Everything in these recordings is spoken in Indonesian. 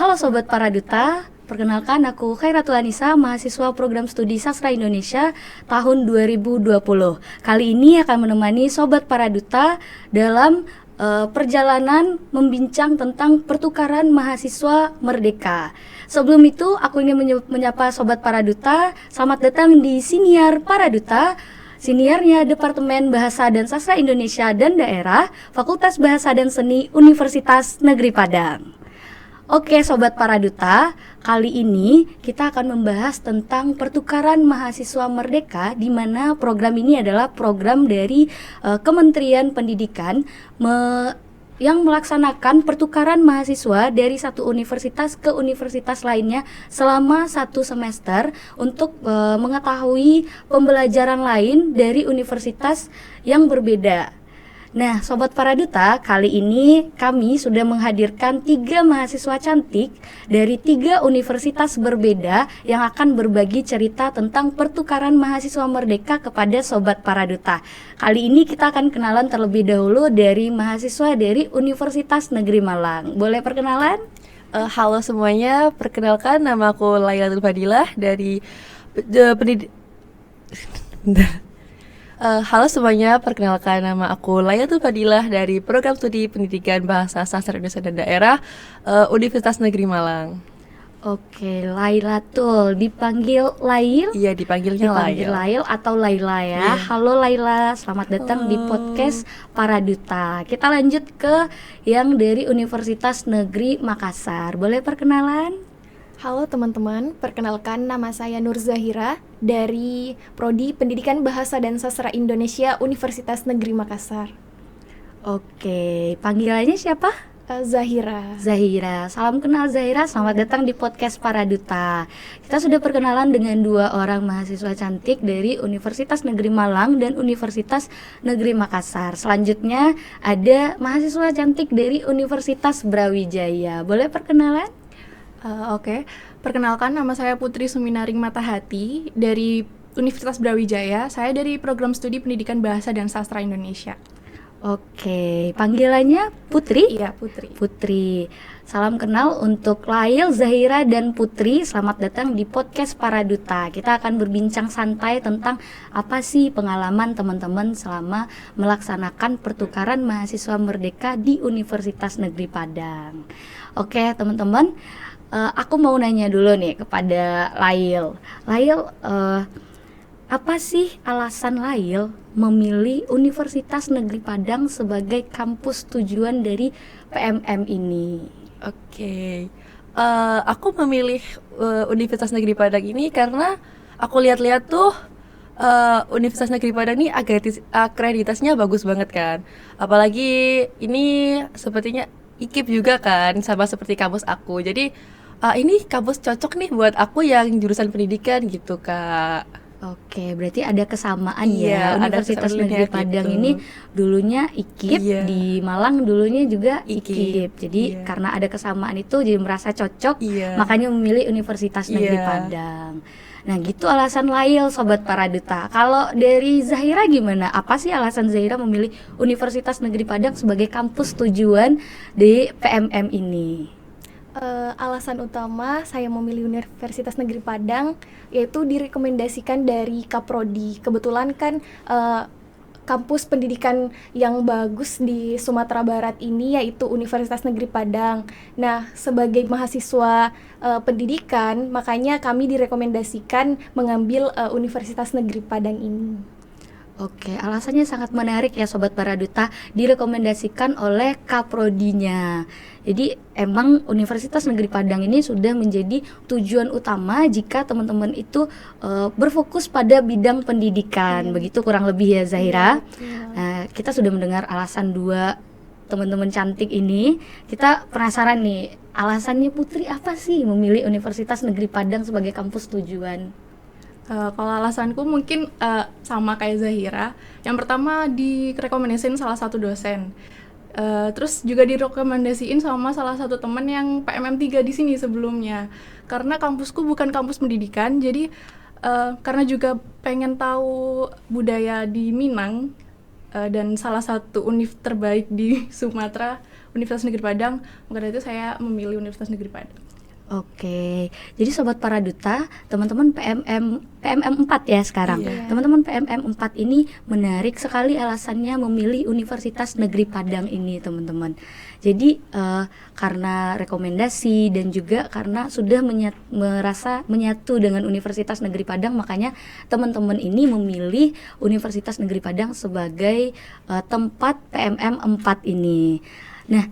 Halo Sobat Paraduta, perkenalkan aku Khairatul Anisa, mahasiswa program studi Sastra Indonesia tahun 2020. Kali ini akan menemani Sobat Paraduta dalam perjalanan membincang tentang pertukaran mahasiswa merdeka. Sebelum itu, aku ingin menyapa Sobat Paraduta, selamat datang di Siniar Paraduta. Siniarnya Departemen Bahasa dan Sastra Indonesia dan Daerah, Fakultas Bahasa dan Seni Universitas Negeri Padang. Oke Sobat Paraduta, kali ini kita akan membahas tentang pertukaran mahasiswa merdeka, di mana program ini adalah program dari Kementerian Pendidikan yang melaksanakan pertukaran mahasiswa dari satu universitas ke universitas lainnya selama 1 semester untuk mengetahui pembelajaran lain dari universitas yang berbeda. Nah, Sobat Paraduta, kali ini kami sudah menghadirkan 3 mahasiswa cantik dari 3 universitas berbeda yang akan berbagi cerita tentang pertukaran mahasiswa merdeka kepada Sobat Paraduta. Kali ini kita akan kenalan terlebih dahulu dari mahasiswa dari Universitas Negeri Malang. Boleh perkenalan? Halo semuanya, perkenalkan nama aku Lailatul Fadilah dari Halo semuanya, perkenalkan nama aku Lailatul Fadilah dari Program Studi Pendidikan Bahasa Sastra Indonesia dan Daerah Universitas Negeri Malang. Oke, Lailatul, dipanggil Lail? Iya, dipanggil Lail atau Laila ya. Halo Laila, selamat datang di podcast Paraduta. Kita lanjut ke yang dari Universitas Negeri Makassar. Boleh perkenalan? Halo teman-teman, perkenalkan nama saya Nur Zahira dari Prodi Pendidikan Bahasa dan Sastra Indonesia Universitas Negeri Makassar. Oke, panggilannya siapa? Zahira. Zahira, salam kenal Zahira, selamat datang di podcast Paraduta. Kita sudah perkenalan dengan 2 orang mahasiswa cantik dari Universitas Negeri Malang dan Universitas Negeri Makassar. Selanjutnya ada mahasiswa cantik dari Universitas Brawijaya. Boleh perkenalan? Oke, perkenalkan nama saya Putri Suminaring Matahati dari Universitas Brawijaya. Saya dari Program Studi Pendidikan Bahasa dan Sastra Indonesia. Oke, panggilannya Putri? Iya, Putri. Putri. Salam kenal untuk Lail, Zahira, dan Putri. Selamat datang di podcast Paraduta. Kita akan berbincang santai tentang apa sih pengalaman teman-teman selama melaksanakan pertukaran mahasiswa merdeka di Universitas Negeri Padang. Oke, teman-teman. Aku mau nanya dulu nih kepada Lail. Lail, apa sih alasan Lail memilih Universitas Negeri Padang sebagai kampus tujuan dari PMM ini? Oke, aku memilih Universitas Negeri Padang ini karena aku lihat-lihat tuh Universitas Negeri Padang ini akreditasnya bagus banget kan. Apalagi ini sepertinya IKIP juga kan, sama seperti kampus aku. Jadi ini kampus cocok nih buat aku yang jurusan pendidikan gitu, Kak. Oke, berarti ada kesamaan Iya, ya. ada Universitas kesamaan Negeri gitu. Padang ini dulunya IKIP, Iya. di Malang dulunya juga IKIP. IKIP. Jadi Iya. karena ada kesamaan itu jadi merasa cocok, Iya. makanya memilih Universitas Negeri Iya. Padang. Nah, gitu alasan Lail, Sobat Paraduta. Kalau dari Zahira gimana? Apa sih alasan Zahira memilih Universitas Negeri Padang sebagai kampus tujuan di PMM ini? Alasan utama saya memilih Universitas Negeri Padang yaitu direkomendasikan dari Kaprodi. Kebetulan kan kampus pendidikan yang bagus di Sumatera Barat ini yaitu Universitas Negeri Padang. Nah, sebagai mahasiswa pendidikan, makanya kami direkomendasikan mengambil Universitas Negeri Padang ini. Oke, alasannya sangat menarik ya Sobat Paraduta, direkomendasikan oleh Kaprodinya. Jadi emang Universitas Negeri Padang ini sudah menjadi tujuan utama jika teman-teman itu berfokus pada bidang pendidikan. Begitu kurang lebih ya Zahira. Nah, kita sudah mendengar alasan 2 teman-teman cantik ini. Kita penasaran nih, alasannya Putri apa sih memilih Universitas Negeri Padang sebagai kampus tujuan? Kalau alasanku mungkin sama kayak Zahira. Yang pertama direkomendasiin salah satu dosen. Terus juga direkomendasiin sama salah satu teman yang PMM 3 di sini sebelumnya. Karena kampusku bukan kampus pendidikan, jadi karena juga pengen tahu budaya di Minang dan salah satu univ terbaik di Sumatera, Universitas Negeri Padang, maka dari itu saya memilih Universitas Negeri Padang. Oke, jadi Sobat Paraduta, teman-teman PMM 4 ya sekarang. Iya. Teman-teman PMM 4 ini menarik sekali alasannya memilih Universitas Negeri Padang ini, teman-teman. Jadi karena rekomendasi dan juga karena sudah merasa menyatu dengan Universitas Negeri Padang, makanya teman-teman ini memilih Universitas Negeri Padang sebagai tempat PMM 4 ini. Nah,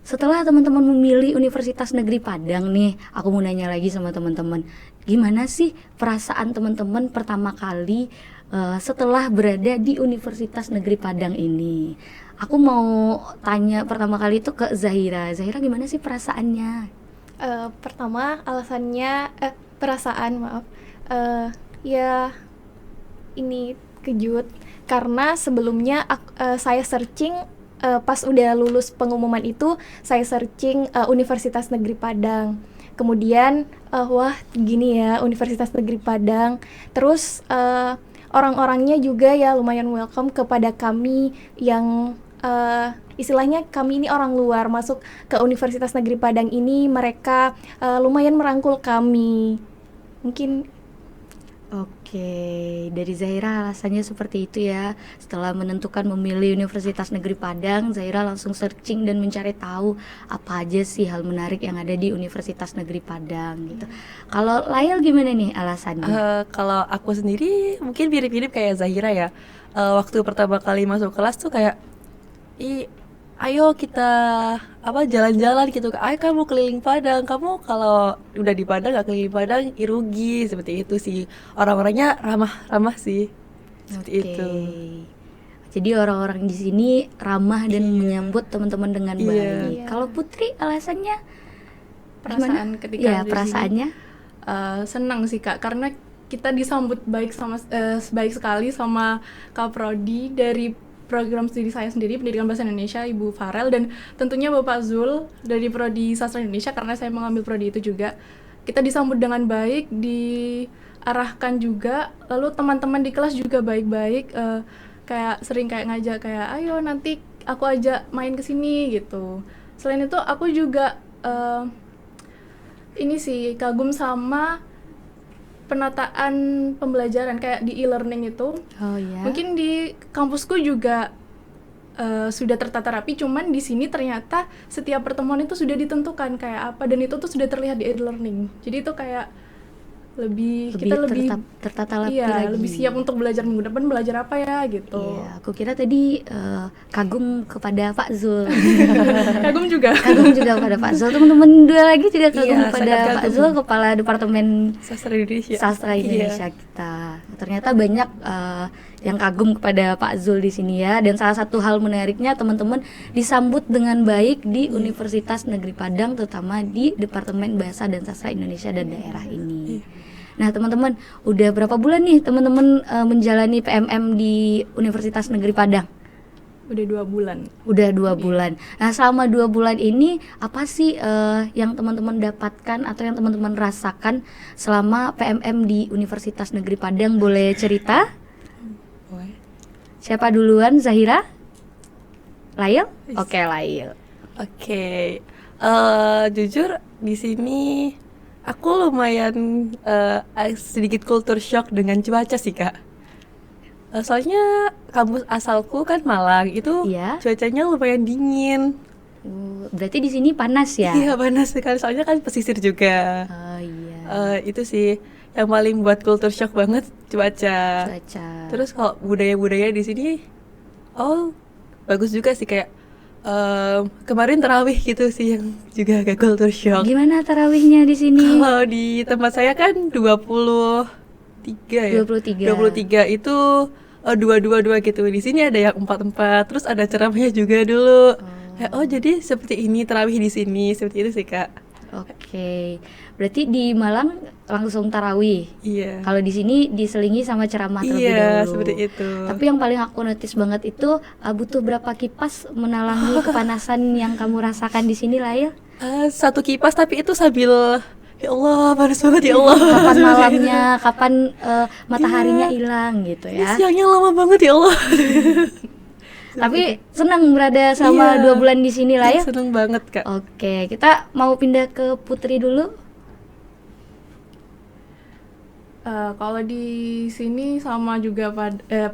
setelah teman-teman memilih Universitas Negeri Padang nih, aku mau nanya lagi sama teman-teman, gimana sih perasaan teman-teman pertama kali setelah berada di Universitas Negeri Padang ini? Aku mau tanya pertama kali itu ke Zahira. Zahira, gimana sih perasaannya? Pertama alasannya perasaan maaf ya ini kejut karena sebelumnya saya searching pas udah lulus pengumuman itu saya searching Universitas Negeri Padang. Kemudian wah gini ya Universitas Negeri Padang. Terus orang-orangnya juga ya lumayan welcome kepada kami yang istilahnya kami ini orang luar masuk ke Universitas Negeri Padang ini, mereka lumayan merangkul kami. Mungkin Oke, dari Zahira alasannya seperti itu ya. Setelah menentukan memilih Universitas Negeri Padang, Zahira langsung searching dan mencari tahu apa aja sih hal menarik yang ada di Universitas Negeri Padang gitu. Kalau Lail gimana nih alasannya? Kalau aku sendiri mungkin mirip-mirip kayak Zahira ya. Waktu pertama kali masuk kelas tuh kayak, ayo kita jalan-jalan gitu. Ayo kamu keliling Padang. Kamu kalau udah di Padang gak keliling Padang, rugi seperti itu sih. Orang-orangnya ramah sih. Seperti itu. Jadi orang-orang di sini ramah dan menyambut teman-teman dengan Iya. baik. Iya. Kalau Putri alasannya Perasaan ketika ya di sini, perasaannya senang sih Kak, karena kita disambut baik baik sekali sama Kak Prodi dari program studi saya sendiri, Pendidikan Bahasa Indonesia, Ibu Farel, dan tentunya Bapak Zul dari Prodi Sastra Indonesia, karena saya mengambil prodi itu juga. Kita disambut dengan baik, diarahkan juga, lalu teman-teman di kelas juga baik-baik, kayak sering kayak ngajak kayak, ayo nanti aku ajak main ke sini gitu. Selain itu aku juga ini sih kagum sama penataan pembelajaran kayak di e-learning itu. oh ya. Mungkin di kampusku juga sudah tertata rapi, cuman di sini ternyata setiap pertemuan itu sudah ditentukan kayak apa, dan itu tuh sudah terlihat di e-learning. Jadi itu kayak kita lebih tertata rapi iya, lagi. lebih siap untuk belajar minggu depan belajar apa ya gitu. Iya, aku kira tadi kagum kepada Pak Zul. Kagum juga. Kagum juga kepada Pak Zul. Teman-teman dua lagi juga kagum Iya, kepada sangat Pak kagum. Zul, Kepala Departemen Sastra Indonesia. Sastra Indonesia kita. Ternyata banyak yang kagum kepada Pak Zul di sini ya. Dan salah satu hal menariknya teman-teman disambut dengan baik di Universitas Negeri Padang, terutama di Departemen Bahasa dan Sastra Indonesia dan daerah ini. Nah teman-teman, udah berapa bulan nih teman-teman menjalani PMM di Universitas Negeri Padang? Udah 2 bulan. Udah 2 bulan. Nah selama 2 bulan ini apa sih yang teman-teman dapatkan atau yang teman-teman rasakan selama PMM di Universitas Negeri Padang? Boleh cerita? Boleh. Siapa duluan? Zahira? Lail? Oke, Lail. Oke, jujur di sini aku lumayan sedikit culture shock dengan cuaca sih Kak. Soalnya kampus asalku kan Malang, itu Iya. cuacanya lumayan dingin. Berarti di sini panas ya? Iya panas sekali, soalnya kan pesisir juga. Oh iya. Itu sih yang paling buat culture shock banget, cuaca. Cuaca. Terus kalau budaya-budaya di sini, bagus juga sih kayak kemarin tarawih gitu sih yang juga agak culture shock. Gimana tarawihnya di sini? Kalau di tempat saya kan 23 ya. 23 itu 222 gitu. Di sini ada yang 44, terus ada ceramahnya juga dulu. Jadi seperti ini tarawih di sini, seperti itu sih Kak. Oke. Berarti di Malang langsung tarawih. Iya. Kalau di sini diselingi sama ceramah terlebih Iya, dahulu. seperti itu. Tapi yang paling aku notice banget itu butuh berapa kipas menalangi kepanasan yang kamu rasakan di sini lah ya? Satu kipas tapi itu sambil ya Allah panas banget ya Allah. Kapan malamnya, kapan mataharinya hilang gitu Ini ya. siangnya lama banget ya Allah. Tapi senang berada selama Iya. 2 bulan di sini lah ya. Seneng banget Kak. Oke, kita mau pindah ke Putri dulu. Kalau di sini sama juga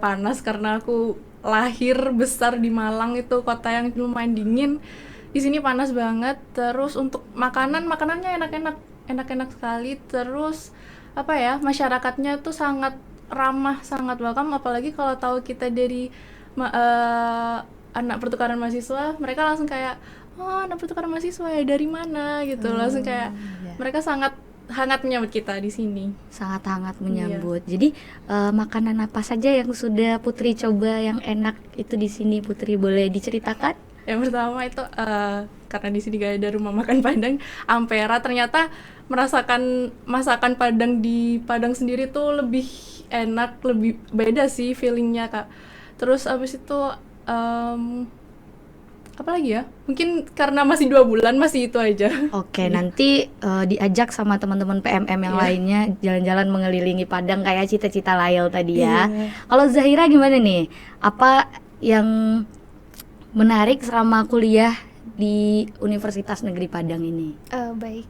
panas karena aku lahir besar di Malang, itu kota yang lumayan dingin. Di sini panas banget. Terus untuk makanannya enak-enak sekali. Terus apa ya, masyarakatnya tuh sangat ramah, sangat welcome. Apalagi kalau tahu kita dari anak pertukaran mahasiswa, mereka langsung kayak, oh anak pertukaran mahasiswa ya, dari mana gitu. Langsung kayak mereka sangat hangat menyambut kita di sini. Sangat hangat menyambut. Jadi makanan apa saja yang sudah Putri coba yang enak itu di sini, Putri boleh diceritakan? Yang pertama itu karena di sini gak ada rumah makan Padang, Ampera. Ternyata merasakan masakan Padang di Padang sendiri tuh lebih enak, lebih beda sih feelingnya, Kak. Terus abis itu apa lagi ya? Mungkin karena masih 2 bulan, masih itu aja. Oke, nanti diajak sama teman-teman PMM yang lainnya jalan-jalan mengelilingi Padang kayak cita-cita Lail tadi ya. Kalau Zahira gimana nih? Apa yang menarik selama kuliah di Universitas Negeri Padang ini? Baik.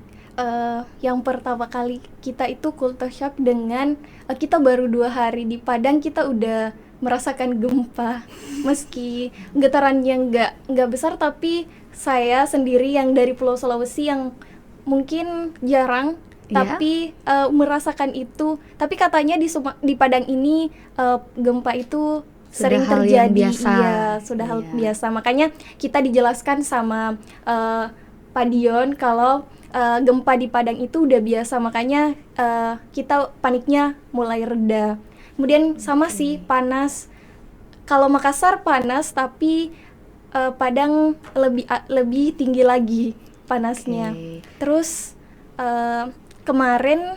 Yang pertama kali kita itu culture shock dengan kita baru 2 hari di Padang kita udah merasakan gempa. Meski getarannya nggak besar, tapi saya sendiri yang dari Pulau Sulawesi yang mungkin jarang tapi merasakan itu. Tapi katanya di Padang ini gempa itu sering hal terjadi. yang biasa. Iya, sudah hal biasa. Makanya kita dijelaskan sama Pak Dion kalau gempa di Padang itu udah biasa, makanya kita paniknya mulai reda. Kemudian sama sih panas. Kalau Makassar panas, tapi Padang lebih tinggi lagi panasnya. Terus kemarin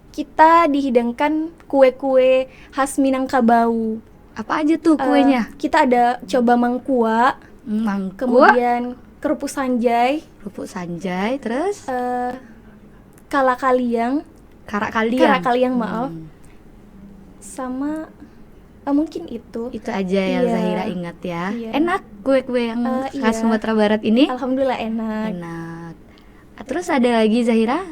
kita dihidangkan kue-kue khas Minangkabau. Apa aja tuh kuenya? Kita ada coba mangkua, kemudian kerupuk sanjay, terus karak kaliang maaf, sama mungkin itu aja yang Zahira ingat ya. Enak kue-kue yang khas iya. Sumatera Barat ini? Alhamdulillah enak. Terus ada lagi Zahira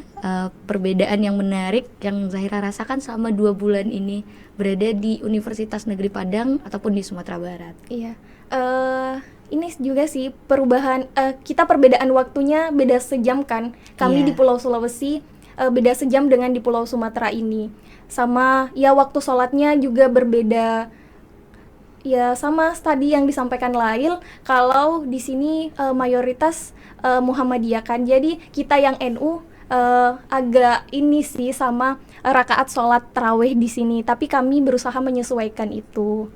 perbedaan yang menarik yang Zahira rasakan selama 2 bulan ini berada di Universitas Negeri Padang ataupun di Sumatera Barat? Iya, ini juga sih perubahan, kita perbedaan waktunya beda sejam kan. Kami di Pulau Sulawesi beda sejam dengan di Pulau Sumatera ini. Sama ya waktu sholatnya juga berbeda. Ya sama tadi yang disampaikan Lail, kalau di sini mayoritas Muhammadiyah kan. Jadi kita yang NU agak ini sih sama rakaat sholat tarawih di sini. Tapi kami berusaha menyesuaikan itu.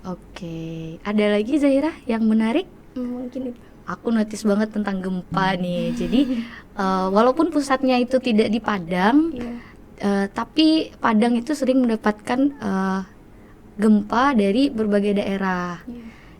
Oke, ada lagi Zahira yang menarik? Mungkin itu. Aku notice banget tentang gempa nih. Jadi walaupun pusatnya itu tidak di Padang, tapi Padang itu sering mendapatkan gempa dari berbagai daerah.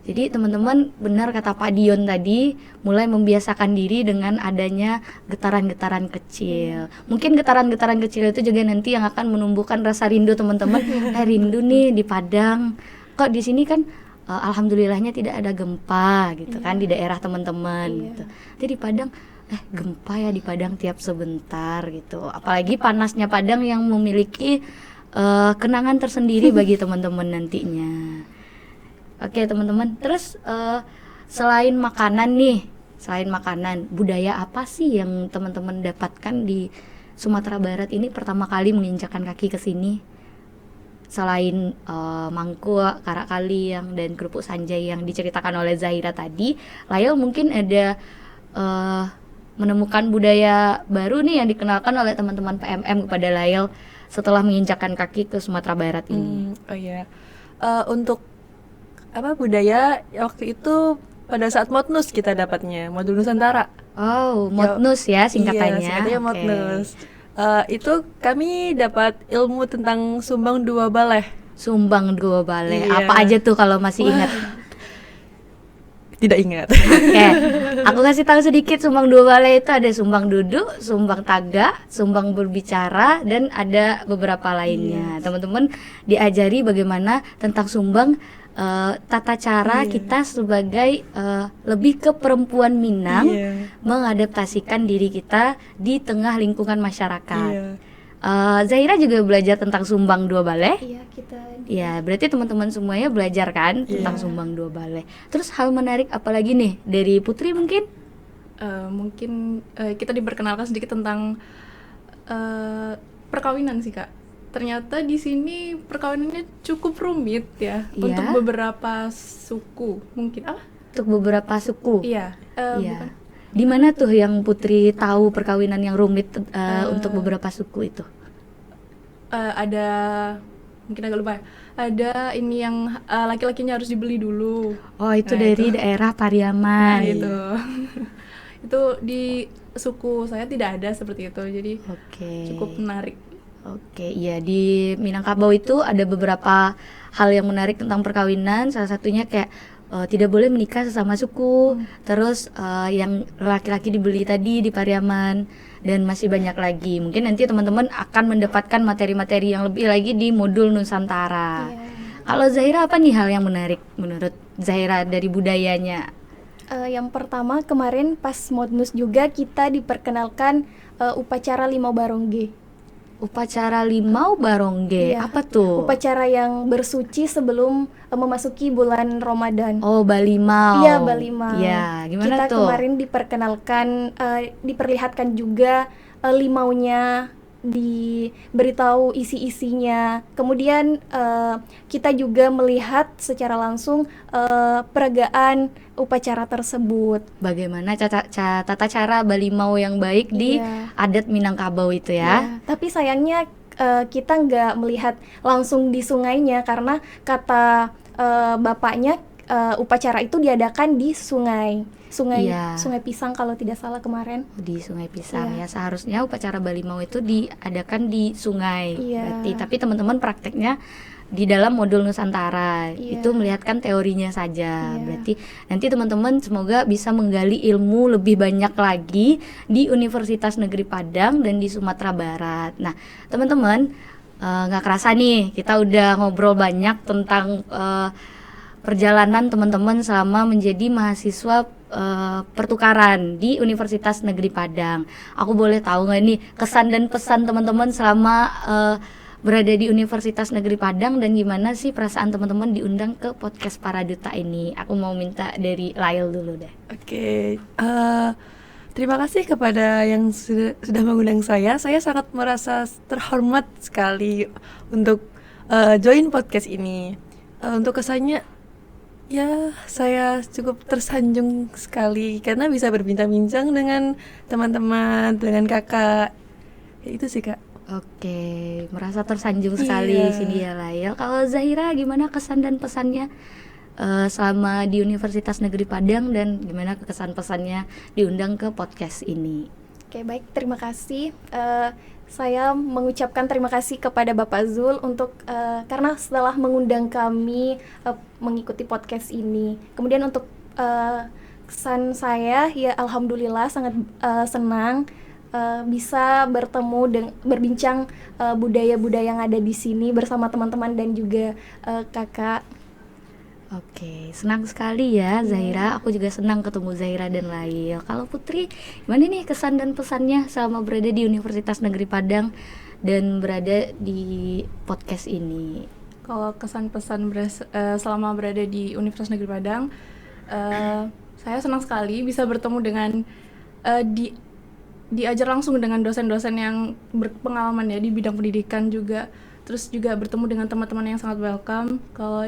Jadi teman-teman, benar kata Pak Dion tadi, mulai membiasakan diri dengan adanya getaran-getaran kecil. Mungkin getaran-getaran kecil itu juga nanti yang akan menumbuhkan rasa rindu teman-teman. Rindu nih di Padang. Kok di sini kan alhamdulillahnya tidak ada gempa gitu kan di daerah teman-teman gitu. Jadi di Padang gempa ya di Padang tiap sebentar gitu. Apalagi panasnya Padang yang memiliki kenangan tersendiri bagi teman-teman nantinya. Oke teman-teman, terus selain makanan, budaya apa sih yang teman-teman dapatkan di Sumatera Barat ini pertama kali menginjakkan kaki ke sini? Selain mangkuk, karak kaliang, dan kerupuk sanjay yang diceritakan oleh Zahira tadi, Lail mungkin ada menemukan budaya baru nih yang dikenalkan oleh teman-teman PMM kepada Lail setelah menginjakkan kaki ke Sumatera Barat ini. Untuk budaya waktu itu pada saat Modnus kita dapatnya, Modul Nusantara. Modnus ya singkatannya. Iya, singkatannya Modnus. Itu kami dapat ilmu tentang Sumbang Dua Baleh. Sumbang Dua Baleh. Apa aja tuh kalau masih ingat? Tidak ingat. Oke, aku kasih tahu sedikit. Sumbang Dua Baleh itu ada Sumbang Duduk, Sumbang Tagak, Sumbang Berbicara, dan ada beberapa lainnya. Teman-teman diajari bagaimana tentang Sumbang, tata cara kita sebagai lebih ke perempuan Minang mengadaptasikan diri kita di tengah lingkungan masyarakat. Zahira juga belajar tentang sumbang 2 baleh. Iya, kita Ya, berarti teman-teman semuanya belajar kan tentang sumbang 2 baleh. Terus hal menarik apa lagi nih dari Putri mungkin? Mungkin kita diperkenalkan sedikit tentang perkawinan sih Kak. Ternyata di sini perkawinannya cukup rumit ya Iya. untuk beberapa suku mungkin Untuk beberapa suku. Iya, Iya. bukan. Di mana tuh yang Putri tahu perkawinan yang rumit untuk beberapa suku itu? Ada mungkin agak lupa ya. Ada ini yang laki-lakinya harus dibeli dulu. Oh, itu Nah, dari itu. daerah Pariaman. Itu. Itu di suku saya tidak ada seperti itu. Jadi Oke. cukup menarik. Oke, iya di Minangkabau itu ada beberapa hal yang menarik tentang perkawinan. Salah satunya kayak tidak boleh menikah sesama suku. Terus yang laki-laki dibeli tadi di Pariaman dan masih banyak lagi. Mungkin nanti teman-teman akan mendapatkan materi-materi yang lebih lagi di modul Nusantara. Iya. Kalau Zahira apa nih hal yang menarik menurut Zahira dari budayanya? Yang pertama kemarin pas Modnus juga kita diperkenalkan upacara Limau Barongge. Upacara Limau Barongge, Iya. apa tuh? Upacara yang bersuci sebelum memasuki bulan Ramadan. Oh, Balimau. Iya, Balimau. Iya, gimana Kita tuh? kemarin diperkenalkan, diperlihatkan juga limaunya, diberitahu isi-isinya. Kemudian kita juga melihat secara langsung peragaan upacara tersebut. Bagaimana tata cara Balimau yang baik di Iya. adat Minangkabau itu ya? Ya, tapi sayangnya kita nggak melihat langsung di sungainya karena kata bapaknya upacara itu diadakan di sungai Iya. Sungai Pisang kalau tidak salah kemarin. Di Sungai Pisang Iya. ya. Seharusnya upacara Balimau itu diadakan di sungai. Iya. Berarti, tapi teman-teman prakteknya di dalam modul Nusantara. Iya. Itu melihatkan teorinya saja. Iya. Berarti nanti teman-teman semoga bisa menggali ilmu lebih banyak lagi di Universitas Negeri Padang dan di Sumatera Barat. Nah, teman-teman nggak kerasa nih kita udah ngobrol banyak tentang perjalanan teman-teman selama menjadi mahasiswa pertukaran di Universitas Negeri Padang. Aku boleh tahu nggak nih kesan dan pesan teman-teman selama berada di Universitas Negeri Padang dan gimana sih perasaan teman-teman diundang ke podcast Para Duta ini? Aku mau minta dari Lail dulu deh. Oke, terima kasih kepada yang sudah mengundang saya. Saya sangat merasa terhormat sekali untuk join podcast ini. Untuk kesannya, ya saya cukup tersanjung sekali karena bisa berbincang-bincang dengan teman-teman, dengan kakak. Ya, itu sih Kak. Oke, merasa tersanjung sekali Iya. sini ya Lail. Kalau Zahira gimana kesan dan pesannya selama di Universitas Negeri Padang dan gimana kesan pesannya diundang ke podcast ini? Oke, baik, terima kasih. Saya mengucapkan terima kasih kepada Bapak Zul untuk karena setelah mengundang kami mengikuti podcast ini. Kemudian untuk kesan saya, ya alhamdulillah sangat senang bisa bertemu dan berbincang budaya-budaya yang ada di sini bersama teman-teman dan juga kakak. Oke, senang sekali ya Zahira. Aku juga senang ketemu Zahira dan Lail. Kalau Putri, gimana nih kesan dan pesannya selama berada di Universitas Negeri Padang dan berada di podcast ini? Kalau kesan pesan selama berada di Universitas Negeri Padang, saya senang sekali bisa bertemu dengan diajar langsung dengan dosen-dosen yang berpengalaman ya di bidang pendidikan juga. Terus juga bertemu dengan teman-teman yang sangat welcome. Kalau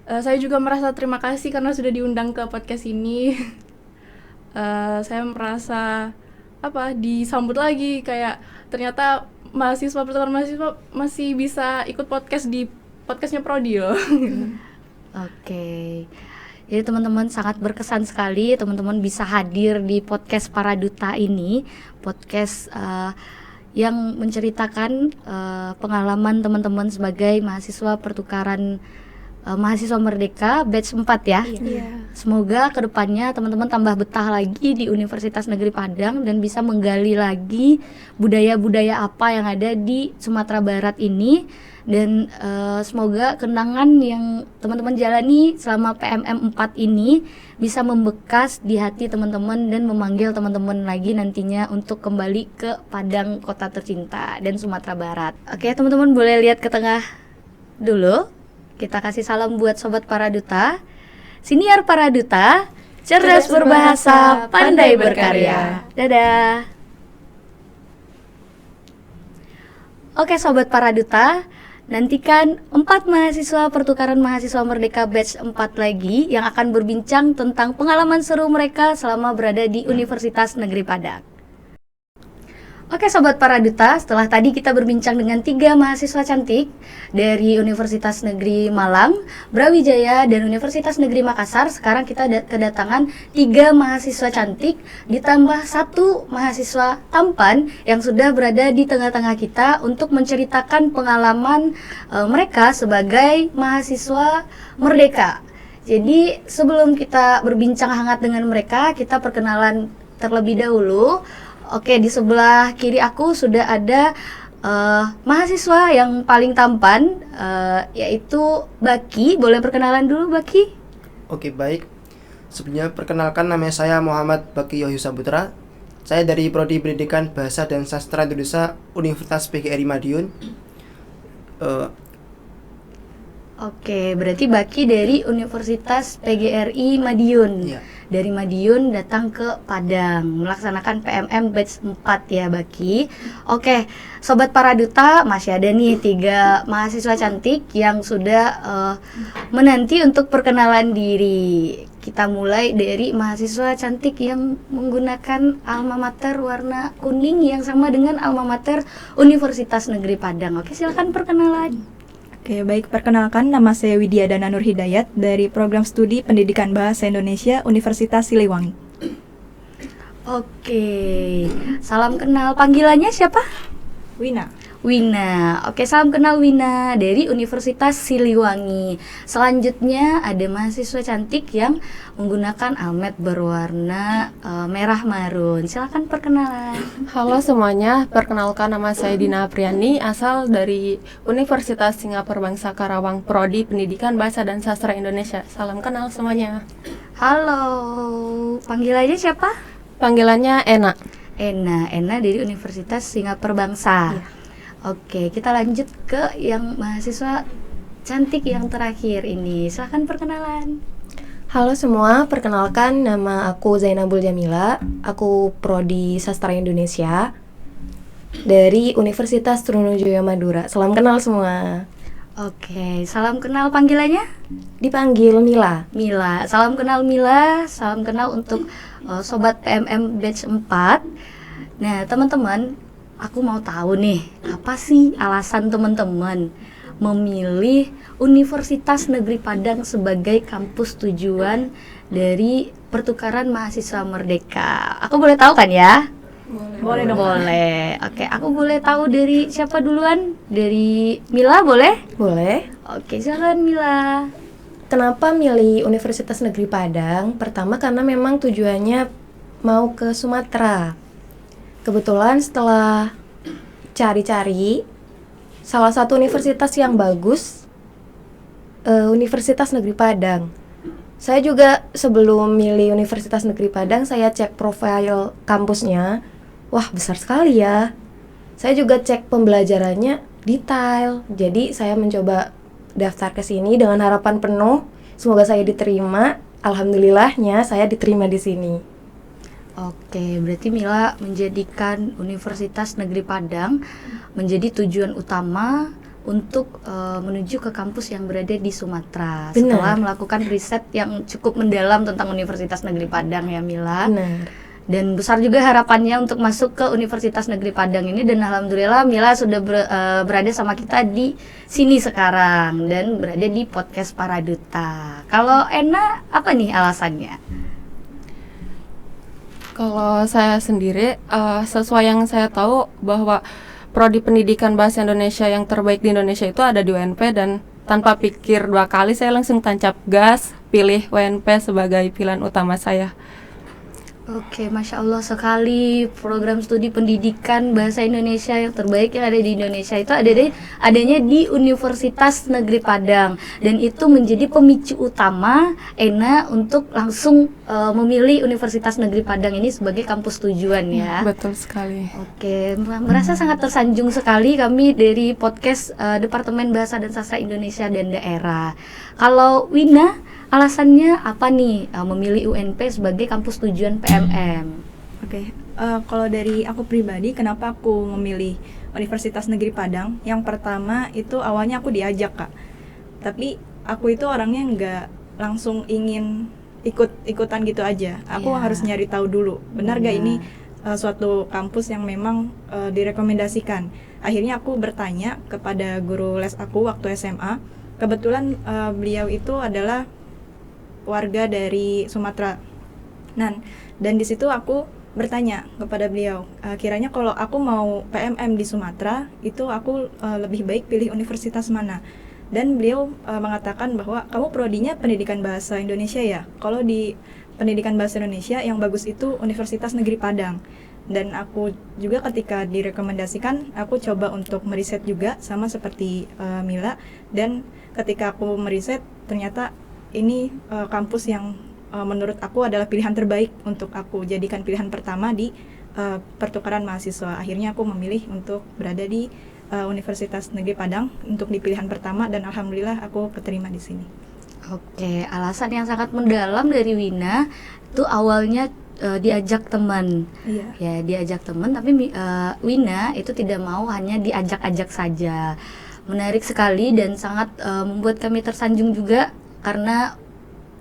saya juga merasa terima kasih karena sudah diundang ke podcast ini. Saya merasa disambut lagi, kayak ternyata pertukaran mahasiswa masih bisa ikut podcast di podcastnya Prodi loh. Oke. Jadi teman-teman sangat berkesan sekali teman-teman bisa hadir di podcast Para Duta ini, podcast yang menceritakan pengalaman teman-teman sebagai mahasiswa pertukaran mahasiswa Merdeka batch 4 ya. Iya. Semoga kedepannya teman-teman tambah betah lagi di Universitas Negeri Padang dan bisa menggali lagi budaya-budaya apa yang ada di Sumatera Barat ini. Dan semoga kenangan yang teman-teman jalani selama PMM 4 ini bisa membekas di hati teman-teman dan memanggil teman-teman lagi nantinya untuk kembali ke Padang, kota tercinta dan Sumatera Barat. Oke, teman-teman boleh lihat ke tengah dulu. Kita kasih salam buat Sobat Paraduta. Siniar Paraduta, cerdas berbahasa, pandai berkarya. Dadah. Oke Sobat Paraduta, nantikan 4 mahasiswa pertukaran mahasiswa Merdeka batch 4 lagi yang akan berbincang tentang pengalaman seru mereka selama berada di Universitas Negeri Padang. Oke Sobat Paraduta, setelah tadi kita berbincang dengan 3 mahasiswa cantik dari Universitas Negeri Malang, Brawijaya, dan Universitas Negeri Makassar. Sekarang kita kedatangan 3 mahasiswa cantik ditambah 1 mahasiswa tampan yang sudah berada di tengah-tengah kita untuk menceritakan pengalaman mereka sebagai mahasiswa Merdeka. Jadi sebelum kita berbincang hangat dengan mereka, kita perkenalan terlebih dahulu. Oke, di sebelah kiri aku sudah ada mahasiswa yang paling tampan, yaitu Baki. Boleh perkenalan dulu, Baki? Oke, baik. Sebelumnya perkenalkan, nama saya Muhammad Baki Yohyu Saputra. Saya dari Prodi Pendidikan Bahasa dan Sastra Indonesia Universitas PGRI Madiun. Oke, berarti Baki dari Universitas PGRI Madiun. Iya. Dari Madiun datang ke Padang melaksanakan PMM batch 4 ya Baki. Oke, Sobat Paraduta, masih ada nih 3 mahasiswa cantik yang sudah menanti untuk perkenalan diri. Kita mulai dari mahasiswa cantik yang menggunakan alma mater warna kuning yang sama dengan alma mater Universitas Negeri Padang. Oke, silakan perkenalan. Oke, baik, perkenalkan, nama saya Widya Dana Nur Hidayat dari Program Studi Pendidikan Bahasa Indonesia Universitas Siliwangi. Oke, salam kenal. Panggilannya siapa? Wina. Wina. Oke, salam kenal Wina dari Universitas Siliwangi. Selanjutnya ada mahasiswa cantik yang menggunakan almet berwarna merah marun. Silakan perkenalan. Halo semuanya, perkenalkan nama saya Dina Apriani, asal dari Universitas Singapura Bangsa Karawang, Prodi Pendidikan Bahasa dan Sastra Indonesia. Salam kenal semuanya. Halo, panggilannya siapa? Panggilannya Ena. Ena dari Universitas Singapura Bangsa. Iya. Oke, kita lanjut ke yang mahasiswa cantik yang terakhir ini. Silahkan perkenalan. Halo semua, perkenalkan nama aku Zainabul Jamila. Aku Prodi Sastra Indonesia dari Universitas Trunojoyo Madura. Salam kenal semua. Oke, salam kenal. Panggilannya? Dipanggil Mila. Mila. Salam kenal Mila. Salam kenal untuk Sobat PMM batch 4. Nah, teman-teman, aku mau tahu nih, apa sih alasan teman-teman memilih Universitas Negeri Padang sebagai kampus tujuan dari pertukaran mahasiswa Merdeka? Aku boleh tahu kan ya? Boleh dong. Boleh. Oke, aku boleh tahu dari siapa duluan? Dari Mila boleh? Boleh? Oke, silakan Mila. Kenapa milih Universitas Negeri Padang? Pertama karena memang tujuannya mau ke Sumatera. Kebetulan setelah cari-cari, salah satu universitas yang bagus, Universitas Negeri Padang. Saya juga sebelum milih Universitas Negeri Padang, saya cek profil kampusnya. Wah, besar sekali ya. Saya juga cek pembelajarannya detail. Jadi saya mencoba daftar ke sini dengan harapan penuh, semoga saya diterima. Alhamdulillahnya saya diterima di sini. Oke, berarti Mila menjadikan Universitas Negeri Padang menjadi tujuan utama untuk menuju ke kampus yang berada di Sumatera. Benar. Setelah melakukan riset yang cukup mendalam tentang Universitas Negeri Padang ya Mila. Benar. Dan besar juga harapannya untuk masuk ke Universitas Negeri Padang ini, dan alhamdulillah Mila sudah berada sama kita di sini sekarang dan berada di podcast Paraduta. Kalau Ena, apa nih alasannya? Kalau saya sendiri, sesuai yang saya tahu bahwa Prodi Pendidikan Bahasa Indonesia yang terbaik di Indonesia itu ada di UNP, dan tanpa pikir dua kali saya langsung tancap gas pilih UNP sebagai pilihan utama saya. Oke, Masya Allah sekali. Program studi pendidikan bahasa Indonesia yang terbaik yang ada di Indonesia itu adanya di Universitas Negeri Padang, dan itu menjadi pemicu utama Ena untuk langsung memilih Universitas Negeri Padang ini sebagai kampus tujuan ya. Betul sekali. Oke, merasa sangat tersanjung sekali kami dari podcast Departemen Bahasa dan Sastra Indonesia dan Daerah. Kalau Wina, alasannya apa nih memilih UNP sebagai kampus tujuan PMM? Oke, kalau dari aku pribadi, kenapa aku memilih Universitas Negeri Padang? Yang pertama itu awalnya aku diajak, Kak. Tapi aku itu orangnya nggak langsung ingin ikut-ikutan gitu aja. Aku harus nyari tahu dulu, benar gak ini suatu kampus yang memang direkomendasikan. Akhirnya aku bertanya kepada guru les aku waktu SMA. Kebetulan beliau itu adalah warga dari Sumatera. Nah, dan di situ aku bertanya kepada beliau, kiranya kalau aku mau PMM di Sumatera, itu aku lebih baik pilih universitas mana? Dan beliau mengatakan bahwa kamu prodinya pendidikan bahasa Indonesia ya. Kalau di pendidikan bahasa Indonesia yang bagus itu Universitas Negeri Padang. Dan aku juga ketika direkomendasikan, aku coba untuk meriset juga sama seperti Mila. Dan ketika aku meriset, ternyata ini kampus yang menurut aku adalah pilihan terbaik untuk aku jadikan pilihan pertama di pertukaran mahasiswa. Akhirnya aku memilih untuk berada di Universitas Negeri Padang untuk di pilihan pertama, dan alhamdulillah aku keterima di sini. Oke, alasan yang sangat mendalam dari Wina itu awalnya diajak teman. Iya. Ya, diajak teman, tapi Wina itu tidak mau hanya diajak-ajak saja. Menarik sekali dan sangat membuat kami tersanjung juga karena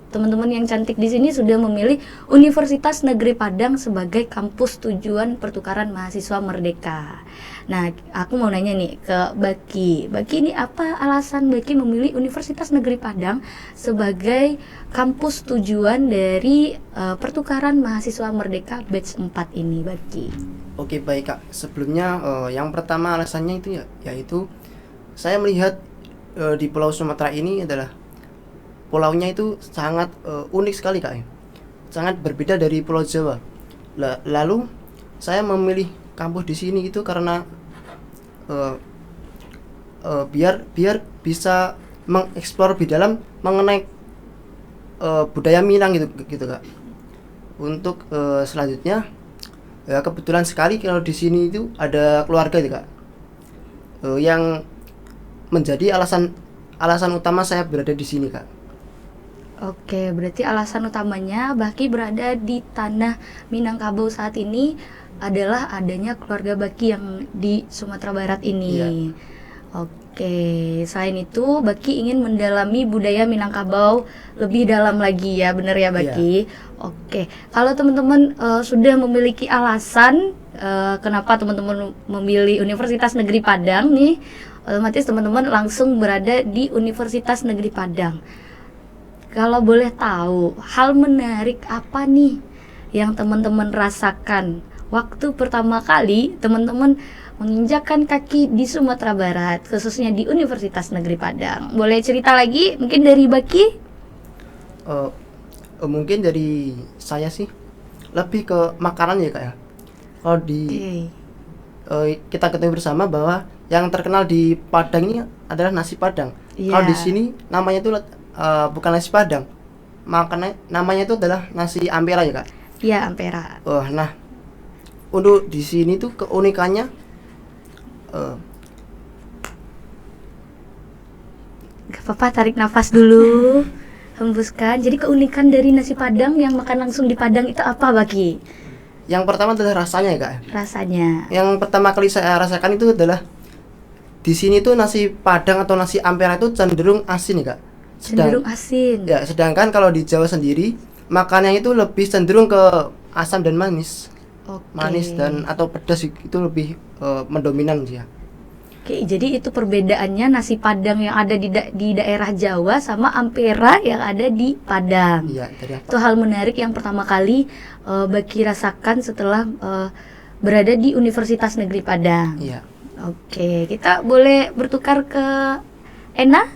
teman-teman yang cantik di sini sudah memilih Universitas Negeri Padang sebagai kampus tujuan pertukaran mahasiswa merdeka. Nah, aku mau nanya nih ke Baki. Baki, ini apa alasan Baki memilih Universitas Negeri Padang sebagai kampus tujuan dari pertukaran mahasiswa merdeka batch 4 ini, Baki? Oke, baik Kak. Sebelumnya yang pertama alasannya itu yaitu saya melihat di Pulau Sumatera ini adalah pulaunya itu sangat unik sekali Kak. Sangat berbeda dari Pulau Jawa. Lalu saya memilih kampus di sini itu karena biar bisa mengeksplor lebih dalam mengenai budaya Minang gitu Kak. Untuk selanjutnya ya kebetulan sekali kalau di sini itu ada keluarga itu Kak. Yang menjadi alasan utama saya berada di sini Kak. Oke, berarti alasan utamanya Baki berada di tanah Minangkabau saat ini adalah adanya keluarga Baki yang di Sumatera Barat ini. Iya. Oke, selain itu Baki ingin mendalami budaya Minangkabau lebih dalam lagi ya, benar ya Baki? Iya. Oke, kalau teman-teman sudah memiliki alasan kenapa teman-teman memilih Universitas Negeri Padang nih, otomatis teman-teman langsung berada di Universitas Negeri Padang. Kalau boleh tahu, hal menarik apa nih yang teman-teman rasakan waktu pertama kali teman-teman menginjakkan kaki di Sumatera Barat, khususnya di Universitas Negeri Padang? Boleh cerita lagi, mungkin dari Baki? Mungkin dari saya sih lebih ke makanan ya Kak ya. Kalau di kita ketahui bersama bahwa yang terkenal di Padang ini adalah nasi Padang. Kalau di sini namanya itu bukan nasi Padang, makanya namanya itu adalah nasi Ampera ya Kak. Iya, Ampera. Nah, untuk di sini tuh keunikannya gak apa-apa, tarik nafas dulu, hembuskan. Jadi keunikan dari nasi Padang yang makan langsung di Padang itu apa Baki? Yang pertama adalah rasanya ya Kak. Rasanya. Yang pertama kali saya rasakan itu adalah di sini tuh nasi Padang atau nasi Ampera itu cenderung asin ya Kak. Cenderung asin. Ya, sedangkan kalau di Jawa sendiri makanannya itu lebih cenderung ke asam dan manis. Manis dan atau pedas itu lebih mendominan dia. Oke, jadi itu perbedaannya nasi Padang yang ada di daerah Jawa sama Ampera yang ada di Padang. Iya, itu hal menarik yang pertama kali Baki rasakan setelah berada di Universitas Negeri Padang. Iya. Oke, kita boleh bertukar ke Ena.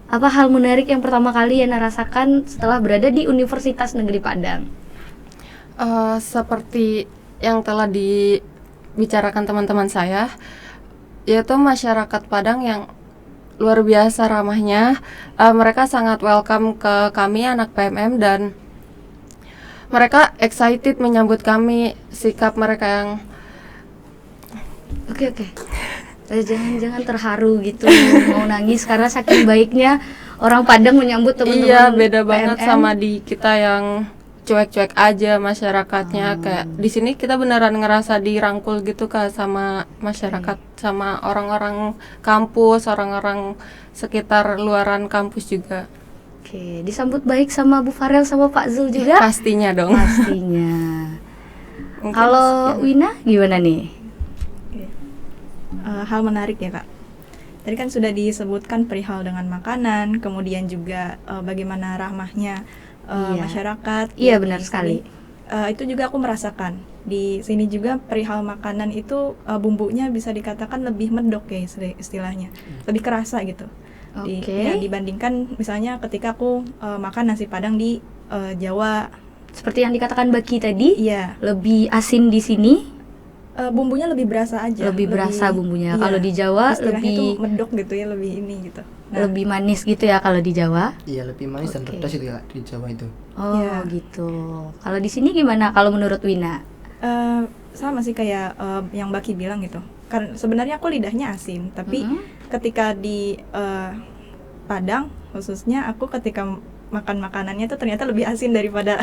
Apa hal menarik yang pertama kali Yana rasakan setelah berada di Universitas Negeri Padang? Seperti yang telah dibicarakan teman-teman saya, yaitu masyarakat Padang yang luar biasa ramahnya. Mereka sangat welcome ke kami anak PMM dan mereka excited menyambut kami. Sikap mereka yang Oke. Jangan terharu gitu mau nangis karena saking baiknya orang Padang menyambut teman-teman. iya beda banget PMM. sama di kita yang cuek-cuek aja masyarakatnya. Kayak di sini kita beneran ngerasa dirangkul gitu Kak sama masyarakat, sama orang-orang kampus, orang-orang sekitar luaran kampus juga. Oke, disambut baik sama Bu Farel sama Pak Zul juga? Pastinya dong. Pastinya. Mungkin Kalau sekian. Wina gimana nih? Hal menarik ya Kak. Tadi kan sudah disebutkan perihal dengan makanan, kemudian juga bagaimana ramahnya Iya. masyarakat. Iya, di benar sini. sekali. Itu juga aku merasakan. Di sini juga perihal makanan itu bumbunya bisa dikatakan lebih medok ya istilahnya, lebih kerasa gitu. Oke. Dibandingkan misalnya ketika aku makan nasi Padang di Jawa, Seperti yang dikatakan Baki tadi, iya lebih asin di sini, bumbunya lebih berasa aja. lebih berasa bumbunya. iya, Kalau di Jawa istilahnya tuh lebih medok gitu ya, lebih ini gitu. Nah, lebih manis gitu ya kalau di Jawa. Iya, lebih manis dan Oke. pedas itu Kak di Jawa itu. Oh, Iya. gitu. Kalau di sini gimana kalau menurut Wina? sama sih kayak yang Baki bilang gitu. Kan sebenarnya aku lidahnya asin, tapi Mhm. ketika di Padang khususnya aku ketika makan makanannya itu ternyata lebih asin daripada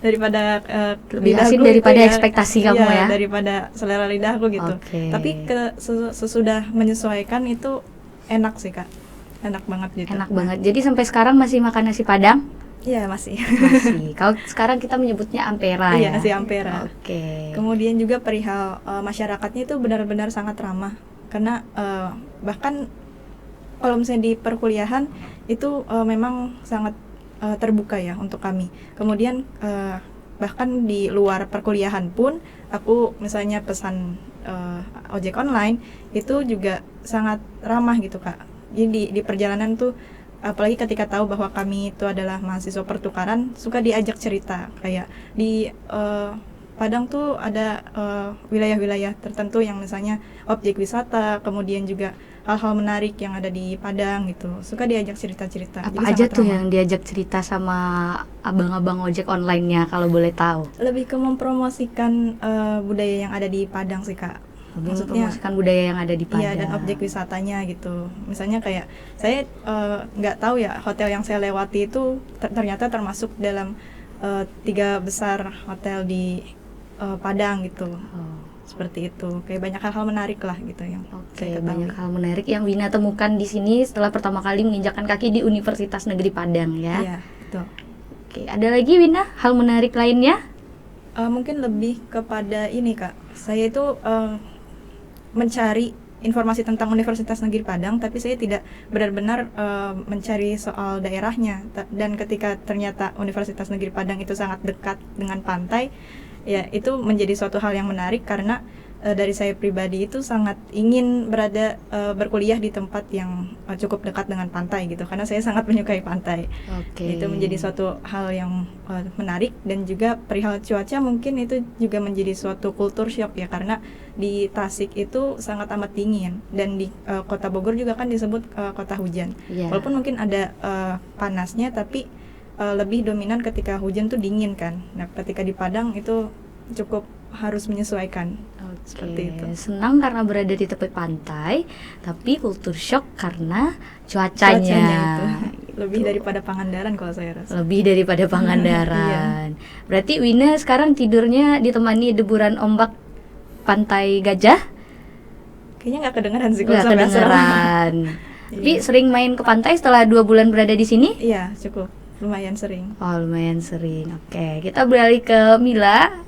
daripada Lebih lidahku asin itu daripada ya. ekspektasi Iya, kamu ya? daripada selera lidahku gitu. Oke. Tapi sesudah menyesuaikan itu enak sih Kak, enak banget gitu. Enak banget. Jadi sampai sekarang masih makan nasi Padang? Iya masih. Masih. Kalau sekarang kita menyebutnya ampera Iya ya. nasi ampera. Oke. Kemudian juga perihal masyarakatnya itu benar-benar sangat ramah karena bahkan kalau misalnya di perkuliahan itu memang sangat terbuka ya untuk kami. Kemudian bahkan di luar perkuliahan pun aku misalnya pesan ojek online itu juga sangat ramah gitu Kak. Jadi di perjalanan tuh apalagi ketika tahu bahwa kami itu adalah mahasiswa pertukaran suka diajak cerita kayak di Padang tuh ada wilayah-wilayah tertentu yang misalnya objek wisata, kemudian juga hal-hal menarik yang ada di Padang gitu. Suka diajak cerita-cerita. Apa Jadi aja sangat tuh ramah. yang diajak cerita sama abang-abang ojek online-nya kalau boleh tahu? Lebih ke mempromosikan budaya yang ada di Padang sih Kak. Lebih Maksudnya mempromosikan budaya yang ada di Padang. iya dan objek wisatanya gitu. Misalnya kayak saya nggak tahu ya hotel yang saya lewati itu ternyata termasuk dalam 3 besar hotel di Padang gitu. Oh. Seperti itu. Kayak banyak hal-hal menarik lah gitu yang Oke, saya ketahui. banyak hal menarik yang Wina temukan di sini setelah pertama kali menginjakkan kaki di Universitas Negeri Padang ya. Iya, betul. Oke, ada lagi Wina hal menarik lainnya? Mungkin lebih kepada ini Kak. Saya itu mencari informasi tentang Universitas Negeri Padang, tapi saya tidak benar-benar mencari soal daerahnya. Dan ketika ternyata Universitas Negeri Padang itu sangat dekat dengan pantai, ya itu menjadi suatu hal yang menarik karena dari saya pribadi itu sangat ingin berkuliah di tempat yang cukup dekat dengan pantai gitu, karena saya sangat menyukai pantai. Oke. Itu menjadi suatu hal yang menarik, dan juga perihal cuaca mungkin itu juga menjadi suatu kultur shock ya, karena di Tasik itu sangat amat dingin, dan di kota Bogor juga kan disebut kota hujan. Iya. Walaupun mungkin ada panasnya, tapi lebih dominan ketika hujan tuh dingin kan. Nah ketika di Padang itu cukup harus menyesuaikan. Seperti itu. Senang karena berada di tepi pantai, tapi kultur shock karena cuacanya. itu lebih daripada Pangandaran kalau saya rasa. Lebih daripada Pangandaran. Berarti Wina sekarang tidurnya ditemani deburan ombak pantai Gajah? Kayaknya nggak kedengeran sih kalau Nggak sampai asrama. kedengeran. Tapi Iya. sering main ke pantai setelah 2 bulan berada di sini? Iya, cukup. Lumayan sering. Oh, lumayan sering. Oke, kita beralih ke Mila.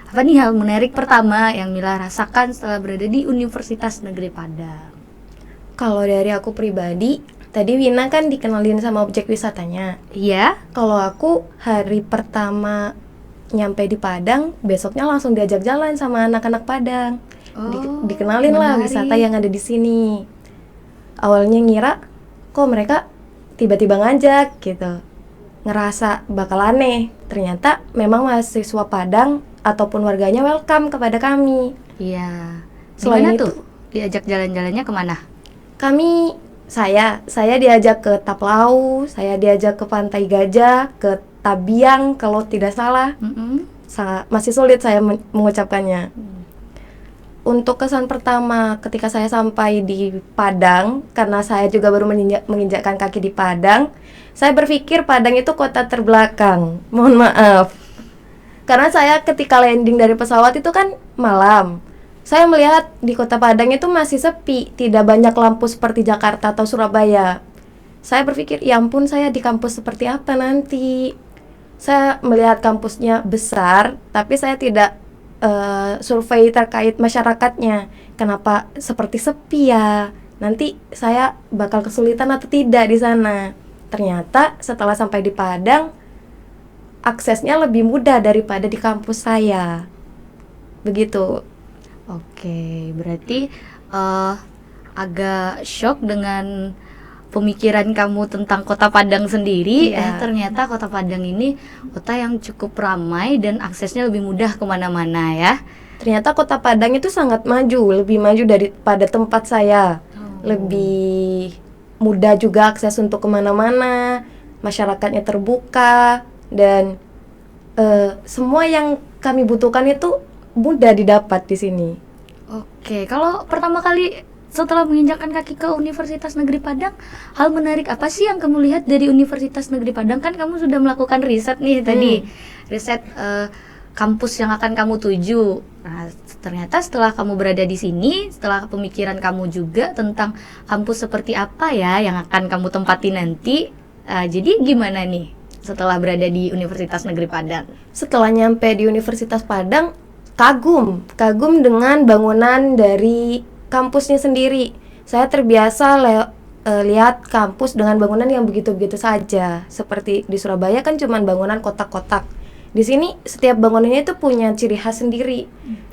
Apa nih hal menarik pertama yang Mila rasakan setelah berada di Universitas Negeri Padang? Kalau dari aku pribadi, tadi Wina kan dikenalin sama objek wisatanya. Iya? Kalau aku hari pertama nyampe di Padang, besoknya langsung diajak jalan sama anak-anak Padang. Dikenalin lah menarik. wisata yang ada di sini. Awalnya ngira, kok mereka tiba-tiba ngajak gitu. Ngerasa bakal aneh. Ternyata memang mahasiswa Padang ataupun warganya welcome kepada kami. Iya. Selain Gimana itu, tuh? Diajak jalan-jalannya kemana? Saya diajak ke Taplau, saya diajak ke Pantai Gajah, ke Tabiang kalau tidak salah. Mm-mm. Masih sulit saya mengucapkannya. Untuk kesan pertama ketika saya sampai di Padang, karena saya juga baru menginjakkan kaki di Padang, saya berpikir Padang itu kota terbelakang. Mohon maaf. Karena saya ketika landing dari pesawat itu kan malam. Saya melihat di kota Padang itu masih sepi, tidak banyak lampu seperti Jakarta atau Surabaya. Saya berpikir, ya ampun, saya di kampus seperti apa nanti? Saya melihat kampusnya besar, tapi saya tidak survei terkait masyarakatnya. Kenapa seperti sepi ya? Nanti saya bakal kesulitan atau tidak di sana? Ternyata setelah sampai di Padang, aksesnya lebih mudah daripada di kampus saya. Begitu. Oke, berarti agak shock dengan pemikiran kamu tentang kota Padang sendiri. Iya. Ternyata kota Padang ini kota yang cukup ramai dan aksesnya lebih mudah kemana-mana ya. Ternyata kota Padang itu sangat maju, lebih maju daripada tempat saya. Lebih mudah juga akses untuk kemana-mana, masyarakatnya terbuka, dan semua yang kami butuhkan itu mudah didapat di sini. Oke, kalau pertama kali setelah menginjakkan kaki ke Universitas Negeri Padang, hal menarik apa sih yang kamu lihat dari Universitas Negeri Padang? Kan kamu sudah melakukan riset nih tadi, riset kampus yang akan kamu tuju. Nah, ternyata setelah kamu berada di sini, setelah pemikiran kamu juga tentang kampus seperti apa ya yang akan kamu tempati nanti, jadi gimana nih setelah berada di Universitas Negeri Padang? Setelah nyampe di Universitas Padang, kagum dengan bangunan dari kampusnya sendiri. Saya terbiasa lihat kampus dengan bangunan yang begitu-begitu saja. Seperti di Surabaya kan cuman bangunan kotak-kotak. Di sini setiap bangunannya itu punya ciri khas sendiri.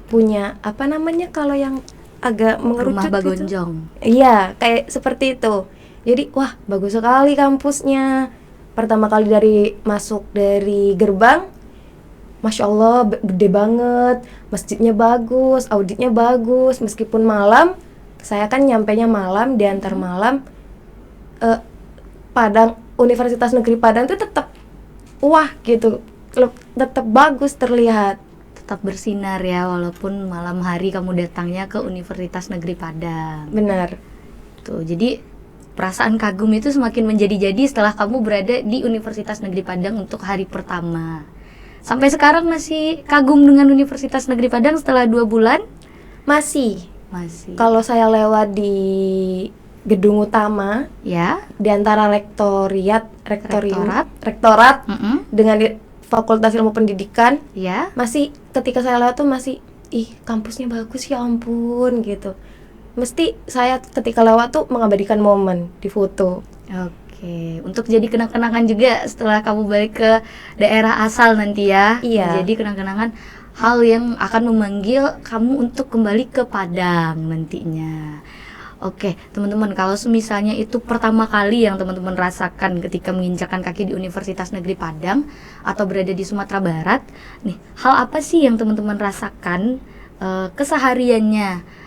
Punya apa namanya kalau yang agak mengerucut Rumah gitu. Bagonjong. Iya, kayak seperti itu. Jadi, wah, bagus sekali kampusnya. Pertama kali masuk dari gerbang, Masya Allah, gede banget, masjidnya bagus, auditnya bagus. Meskipun malam, saya kan nyampenya malam, diantar malam, Universitas Negeri Padang itu tetap wah gitu, tetap bagus terlihat. Tetap bersinar ya, walaupun malam hari kamu datangnya ke Universitas Negeri Padang. Benar. Tuh, jadi perasaan kagum itu semakin menjadi-jadi setelah kamu berada di Universitas Negeri Padang untuk hari pertama. Sampai sekarang masih kagum dengan Universitas Negeri Padang setelah 2 bulan? Masih. Kalau Kalau saya lewat di gedung utama, ya, di antara rektorat mm-mm, dengan Fakultas Ilmu Pendidikan, ya, masih ketika saya lewat tuh masih, ih kampusnya bagus ya ampun gitu. Mesti saya ketika lewat tuh mengabadikan momen di foto. Oke, untuk jadi kenang-kenangan juga setelah kamu balik ke daerah asal nanti ya. Iya. Jadi kenang-kenangan hal yang akan memanggil kamu untuk kembali ke Padang nantinya. Oke, teman-teman, kalau misalnya itu pertama kali yang teman-teman rasakan ketika menginjakkan kaki di Universitas Negeri Padang atau berada di Sumatera Barat, nih, hal apa sih yang teman-teman rasakan kesehariannya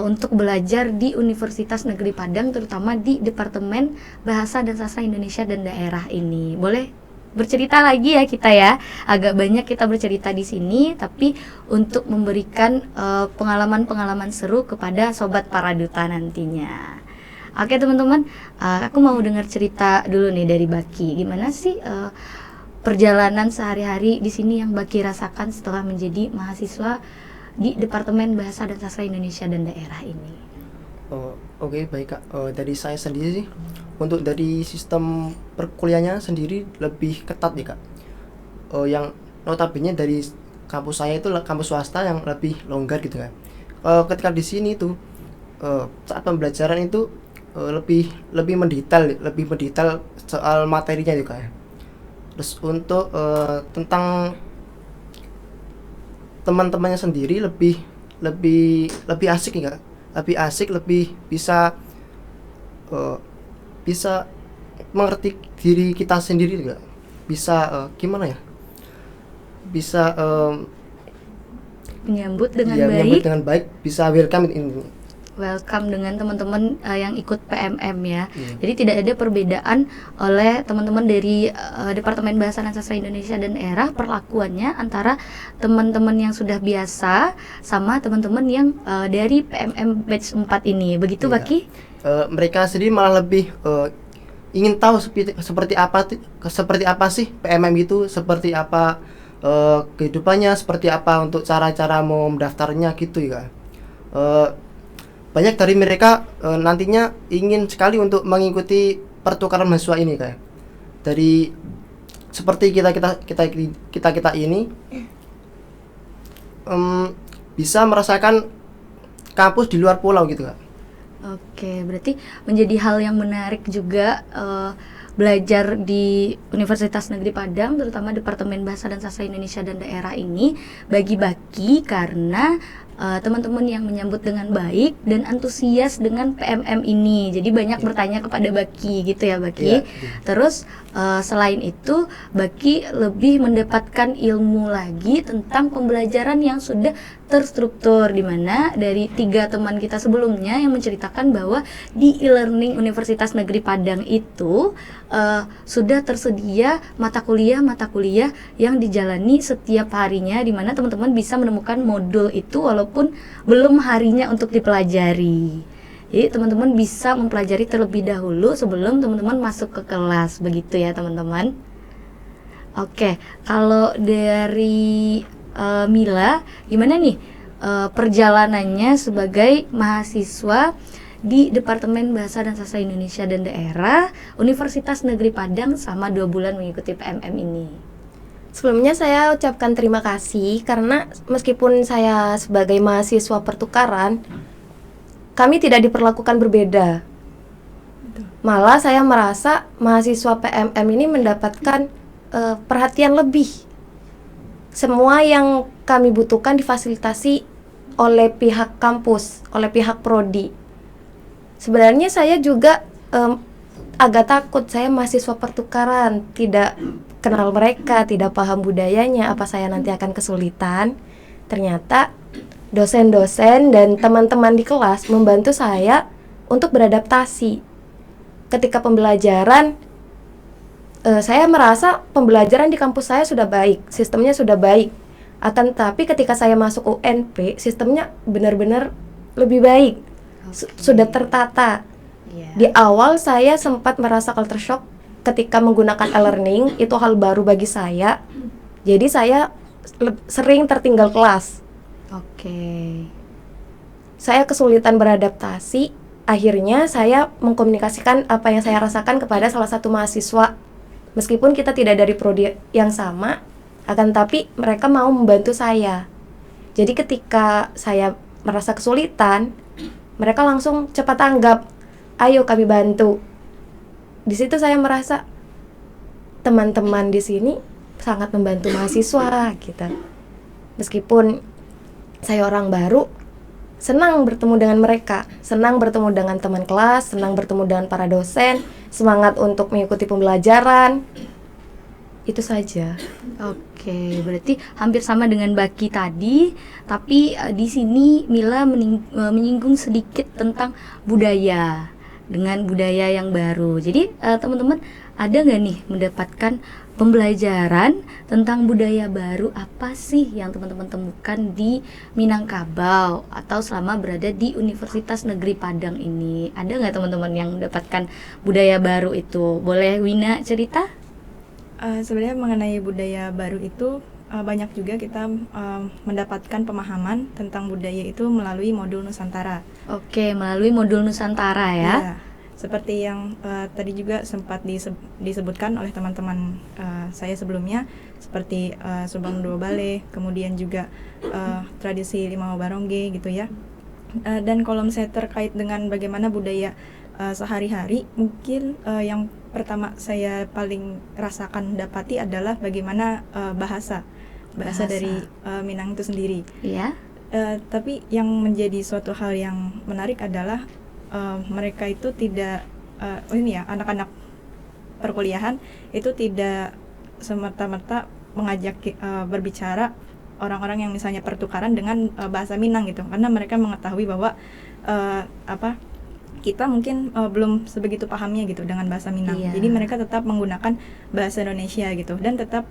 untuk belajar di Universitas Negeri Padang, terutama di Departemen Bahasa dan Sastra Indonesia dan Daerah ini? Boleh bercerita lagi ya kita ya. Agak banyak kita bercerita di sini, tapi untuk memberikan pengalaman-pengalaman seru kepada sobat para duta nantinya. Oke teman-teman, aku mau dengar cerita dulu nih dari Baki. Gimana sih perjalanan sehari-hari di sini yang Baki rasakan setelah menjadi mahasiswa di Departemen Bahasa dan Sastra Indonesia dan Daerah ini? Oke, baik Kak. Dari saya sendiri sih, untuk dari sistem perkuliahannya sendiri lebih ketat nih Kak. Yang notabene dari kampus saya itu kampus swasta yang lebih longgar gitu kan. Ketika di sini tuh saat pembelajaran itu lebih mendetail soal materinya juga ya. Terus untuk tentang teman-temannya sendiri lebih asik nih Kak. Lebih asik, lebih bisa mengerti diri kita sendiri juga, bisa gimana ya, bisa Menyambut dengan ya, baik. menyambut dengan baik, bisa welcome ini. Welcome dengan teman-teman yang ikut PMM ya. Iya. Jadi tidak ada perbedaan oleh teman-teman dari Departemen Bahasa dan Sastra Indonesia dan Daerah, perlakuannya antara teman-teman yang sudah biasa sama teman-teman yang dari PMM batch 4 ini. Begitu, Iya. Baki? Mereka sendiri malah lebih ingin tahu seperti apa sih PMM itu, seperti apa kehidupannya, seperti apa untuk cara-cara mau mendaftarnya gitu ya. Banyak dari mereka nantinya ingin sekali untuk mengikuti pertukaran mahasiswa ini kayak dari seperti kita ini bisa merasakan kampus di luar pulau gitu Kak. Oke, berarti menjadi hal yang menarik juga belajar di Universitas Negeri Padang, terutama Departemen Bahasa dan Sastra Indonesia dan Daerah ini bagi Baki karena teman-teman yang menyambut dengan baik dan antusias dengan PMM ini. Jadi banyak bertanya kepada Baki gitu ya Baki. Iya. Terus selain itu Baki lebih mendapatkan ilmu lagi tentang pembelajaran yang sudah terstruktur, di mana dari 3 teman kita sebelumnya yang menceritakan bahwa di e-learning Universitas Negeri Padang itu sudah tersedia mata kuliah yang dijalani setiap harinya, di mana teman-teman bisa menemukan modul itu walaupun belum harinya untuk dipelajari. Jadi teman-teman bisa mempelajari terlebih dahulu sebelum teman-teman masuk ke kelas, begitu ya teman-teman. Oke, kalau dari Mila, gimana nih perjalanannya sebagai mahasiswa di Departemen Bahasa dan Sastra Indonesia dan Daerah Universitas Negeri Padang selama 2 bulan mengikuti PMM ini? Sebelumnya saya ucapkan terima kasih karena meskipun saya sebagai mahasiswa pertukaran, kami tidak diperlakukan berbeda. Malah saya merasa mahasiswa PMM ini mendapatkan perhatian lebih. Semua yang kami butuhkan difasilitasi oleh pihak kampus, oleh pihak prodi. Sebenarnya saya juga agak takut, saya mahasiswa pertukaran, tidak kenal mereka, tidak paham budayanya, apa saya nanti akan kesulitan. Ternyata dosen-dosen dan teman-teman di kelas membantu saya untuk beradaptasi. Ketika pembelajaran, saya merasa pembelajaran di kampus saya sudah baik, sistemnya sudah baik. Akan tetapi ketika saya masuk UNP, sistemnya benar-benar lebih baik, sudah tertata. Di awal saya sempat merasa culture shock ketika menggunakan e-learning, itu hal baru bagi saya. Jadi saya sering tertinggal kelas. Oke. Saya kesulitan beradaptasi. Akhirnya saya mengkomunikasikan apa yang saya rasakan kepada salah satu mahasiswa. Meskipun kita tidak dari prodi yang sama, akan tapi mereka mau membantu saya. Jadi ketika saya merasa kesulitan, mereka langsung cepat tanggap. Ayo kami bantu. Di situ saya merasa teman-teman di sini sangat membantu mahasiswa gitu. Meskipun saya orang baru, senang bertemu dengan mereka, senang bertemu dengan teman kelas, senang bertemu dengan para dosen, semangat untuk mengikuti pembelajaran. Itu saja. Oke, berarti hampir sama dengan Baki tadi, tapi di sini Mila menyinggung sedikit tentang budaya dengan budaya yang baru. Jadi teman-teman ada nggak nih mendapatkan pembelajaran tentang budaya baru apa sih yang teman-teman temukan di Minangkabau atau selama berada di Universitas Negeri Padang ini? Ada nggak teman-teman yang mendapatkan budaya baru itu? Boleh Wina cerita? Sebenarnya mengenai budaya baru itu banyak juga kita mendapatkan pemahaman tentang budaya itu melalui modul Nusantara. Oke, melalui modul Nusantara ya. Ya, seperti yang tadi juga sempat disebutkan oleh teman-teman saya sebelumnya, seperti Subang Dua Bale, kemudian juga tradisi Limau Barongge gitu ya. Dan kalau misalnya terkait dengan bagaimana budaya sehari-hari, mungkin yang pertama saya paling rasakan dapati adalah bagaimana bahasa dari Minang itu sendiri. Iya. Tapi yang menjadi suatu hal yang menarik adalah mereka itu tidak anak-anak perkuliahan itu tidak semerta-merta mengajak berbicara orang-orang yang misalnya pertukaran dengan bahasa Minang gitu, karena mereka mengetahui bahwa kita mungkin belum sebegitu pahamnya gitu dengan bahasa Minang. Iya. Jadi mereka tetap menggunakan bahasa Indonesia gitu, dan tetap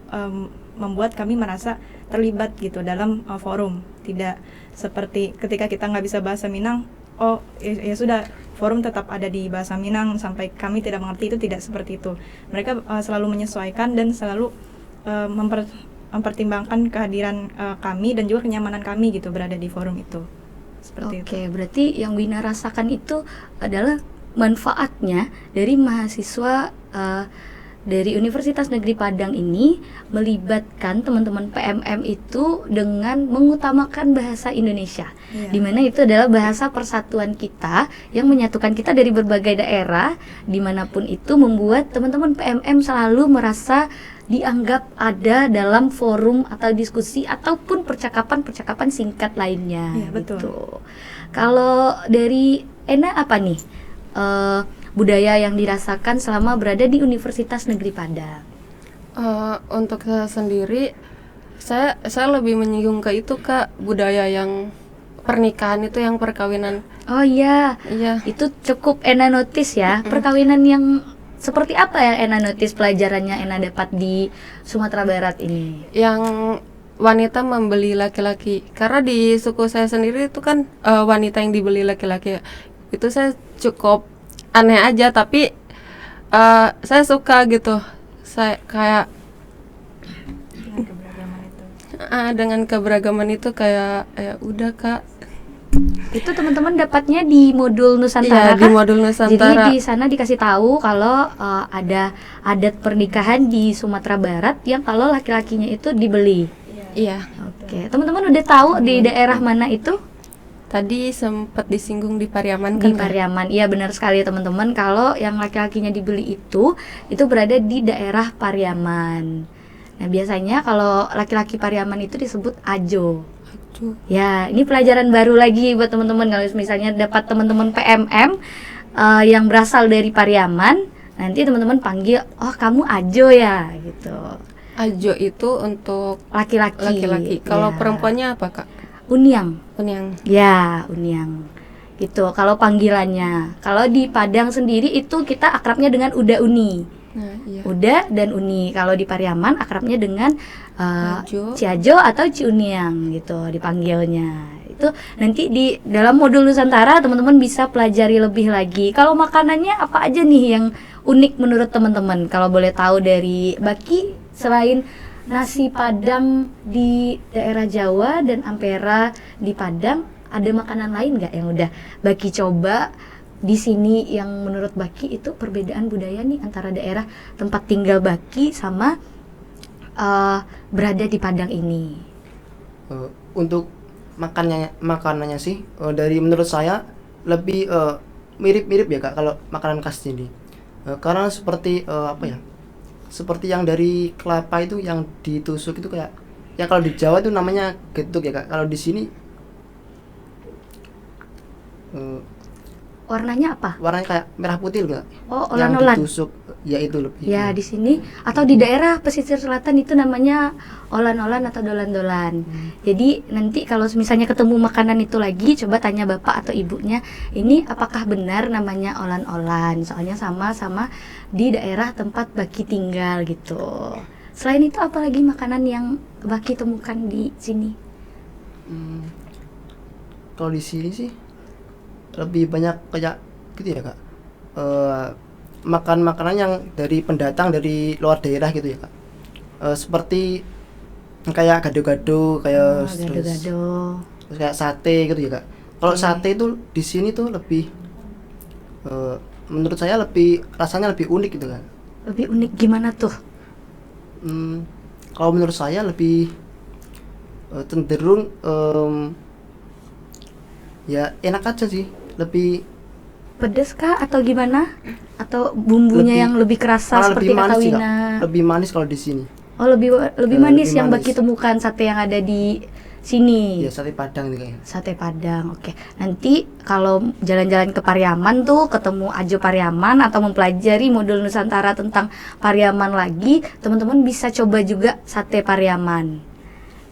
membuat kami merasa terlibat gitu dalam forum. Tidak seperti ketika kita nggak bisa bahasa Minang, ya sudah, forum tetap ada di bahasa Minang sampai kami tidak mengerti, itu tidak seperti itu. Mereka selalu menyesuaikan dan selalu mempertimbangkan kehadiran kami dan juga kenyamanan kami gitu berada di forum itu. Seperti itu. Oke, berarti yang Wina rasakan itu adalah manfaatnya dari mahasiswa dari Universitas Negeri Padang ini melibatkan teman-teman PMM itu dengan mengutamakan bahasa Indonesia, di mana itu adalah bahasa persatuan kita yang menyatukan kita dari berbagai daerah dimanapun itu, membuat teman-teman PMM selalu merasa dianggap ada dalam forum atau diskusi ataupun percakapan-percakapan singkat lainnya. Iya, betul. Gitu. Kalau dari Ena apa nih budaya yang dirasakan selama berada di Universitas Negeri Padang? Untuk saya sendiri, saya lebih menyinggung ke itu, Kak, budaya yang pernikahan itu, yang perkawinan. Oh iya, Iya. itu cukup Ena notice ya. Perkawinan yang seperti apa yang Ena notice, pelajarannya Ena dapat di Sumatera Barat ini? Yang wanita membeli laki-laki, karena di suku saya sendiri itu kan wanita yang dibeli laki-laki. Itu saya cukup aneh aja, tapi saya suka gitu. Saya kayak dengan keberagaman itu kayak ya udah, Kak. Itu teman-teman dapatnya di modul Iya, Nusantara di kah? modul Nusantara. Jadi di sana dikasih tahu kalau ada adat pernikahan di Sumatera Barat yang kalau laki-lakinya itu dibeli. Iya. Oke, teman-teman udah tahu di daerah mana itu? Tadi sempat disinggung di Pariaman Di kan, Kak? Pariaman. Iya, benar sekali teman-teman. Kalau yang laki-lakinya dibeli itu berada di daerah Pariaman. Nah, biasanya kalau laki-laki Pariaman itu disebut ajo. Ya, ini pelajaran baru lagi buat teman-teman. Kalau misalnya dapat teman-teman PMM yang berasal dari Pariaman, nanti teman-teman panggil, oh kamu ajo ya, gitu. Ajo itu untuk Laki-laki. Kalau Ya. perempuannya apa, Kak? Uniang. Uniang. Ya, uniang. Gitu. Kalau panggilannya. Kalau di Padang sendiri itu kita akrabnya dengan Uda Uni. Nah, iya. Uda dan Uni. Kalau di Pariaman akrabnya dengan Ajo. Ciajo atau Ciuniang gitu dipanggilnya. Itu nanti di dalam modul Nusantara teman-teman bisa pelajari lebih lagi. Kalau makanannya apa aja nih yang unik menurut teman-teman? Kalau boleh tahu dari Baki, selain nasi Padang di daerah Jawa dan Ampera di Padang, ada makanan lain nggak yang udah Baki coba di sini yang menurut Baki itu perbedaan budaya nih antara daerah tempat tinggal Baki sama berada di Padang ini? Untuk makanannya sih dari menurut saya lebih mirip-mirip ya, Kak, kalau makanan khas sini. Karena seperti seperti yang dari kelapa itu yang ditusuk itu, kayak yang kalau di Jawa itu namanya getuk ya, Kak. Kalau di sini Warnanya apa? warnanya kayak merah putih loh, Kak. Oh, Yang olan-olan. ditusuk ya itu lebih. Ya, di sini atau di daerah pesisir selatan itu namanya olan-olan atau dolan-dolan. Jadi nanti kalau misalnya ketemu makanan itu lagi, coba tanya bapak atau ibunya, ini apakah benar namanya olan-olan? Soalnya sama-sama di daerah tempat Baki tinggal gitu. Selain itu apa lagi makanan yang Baki temukan di sini? Kalau di sini sih lebih banyak kayak gitu ya, Kak. Makan makanan yang dari pendatang dari luar daerah gitu ya, Kak. Seperti kayak gado-gado, kayak Gado-gado. terus kayak sate gitu ya, Kak. Kalau sate itu di sini tuh lebih menurut saya rasanya lebih unik gitu, Kak. Lebih unik gimana tuh? Kalau menurut saya lebih cenderung ya enak aja sih, lebih Pedes kah atau gimana? Atau bumbunya yang lebih kerasa malah seperti lebih manis kata sih, Kak. Wina? Lebih manis kalau di sini. Oh, lebih manis lebih yang manis. Baki temukan sate yang ada di sini. Ya sate Padang nih kayaknya. Sate Padang, oke. Nanti kalau jalan-jalan ke Pariaman tuh ketemu Ajo Pariaman atau mempelajari modul Nusantara tentang Pariaman lagi, teman-teman bisa coba juga sate Pariaman.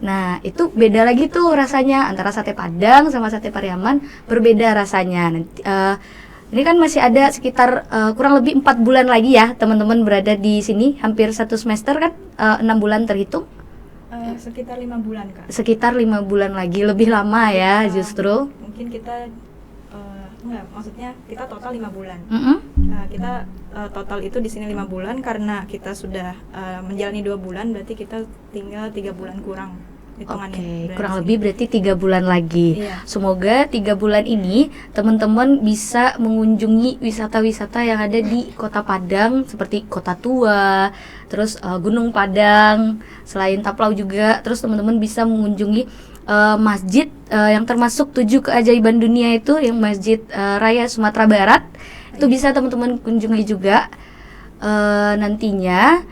Nah, itu beda lagi tuh rasanya antara sate Padang sama sate Pariaman, berbeda rasanya. Nanti ini kan masih ada sekitar kurang lebih 4 bulan lagi ya teman-teman berada di sini, hampir 1 semester kan, 6 bulan terhitung. Sekitar 5 bulan Kak. Sekitar 5 bulan lagi, lebih lama ya justru. Mungkin kita enggak, maksudnya kita total 5 bulan. Mm-mm. Kita total itu di sini 5 bulan karena kita sudah menjalani 2 bulan, berarti kita tinggal 3 bulan kurang hitungannya. Oke, berada kurang di lebih sini. berarti 3 bulan lagi. Iya. Semoga 3 bulan ini teman-teman bisa mengunjungi wisata-wisata yang ada di Kota Padang seperti Kota Tua, terus Gunung Padang, selain Taplau juga. Terus teman-teman bisa mengunjungi masjid yang termasuk 7 keajaiban dunia itu, yang Masjid Raya Sumatera Barat. Itu bisa teman-teman kunjungi juga nantinya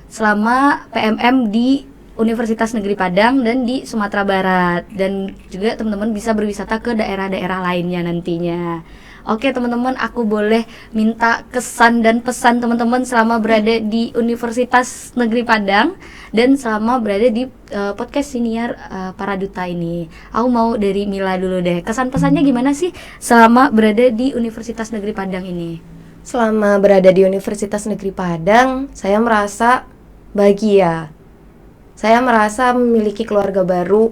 selama PMM di Universitas Negeri Padang dan di Sumatera Barat, dan juga teman-teman bisa berwisata ke daerah-daerah lainnya nantinya. Oke teman-teman, aku boleh minta kesan dan pesan teman-teman selama berada di Universitas Negeri Padang dan selama berada di podcast siniar para duta ini. Aku mau dari Mila dulu deh. Kesan pesannya gimana sih selama berada di Universitas Negeri Padang ini? Selama berada di Universitas Negeri Padang, saya merasa bahagia. Saya merasa memiliki keluarga baru.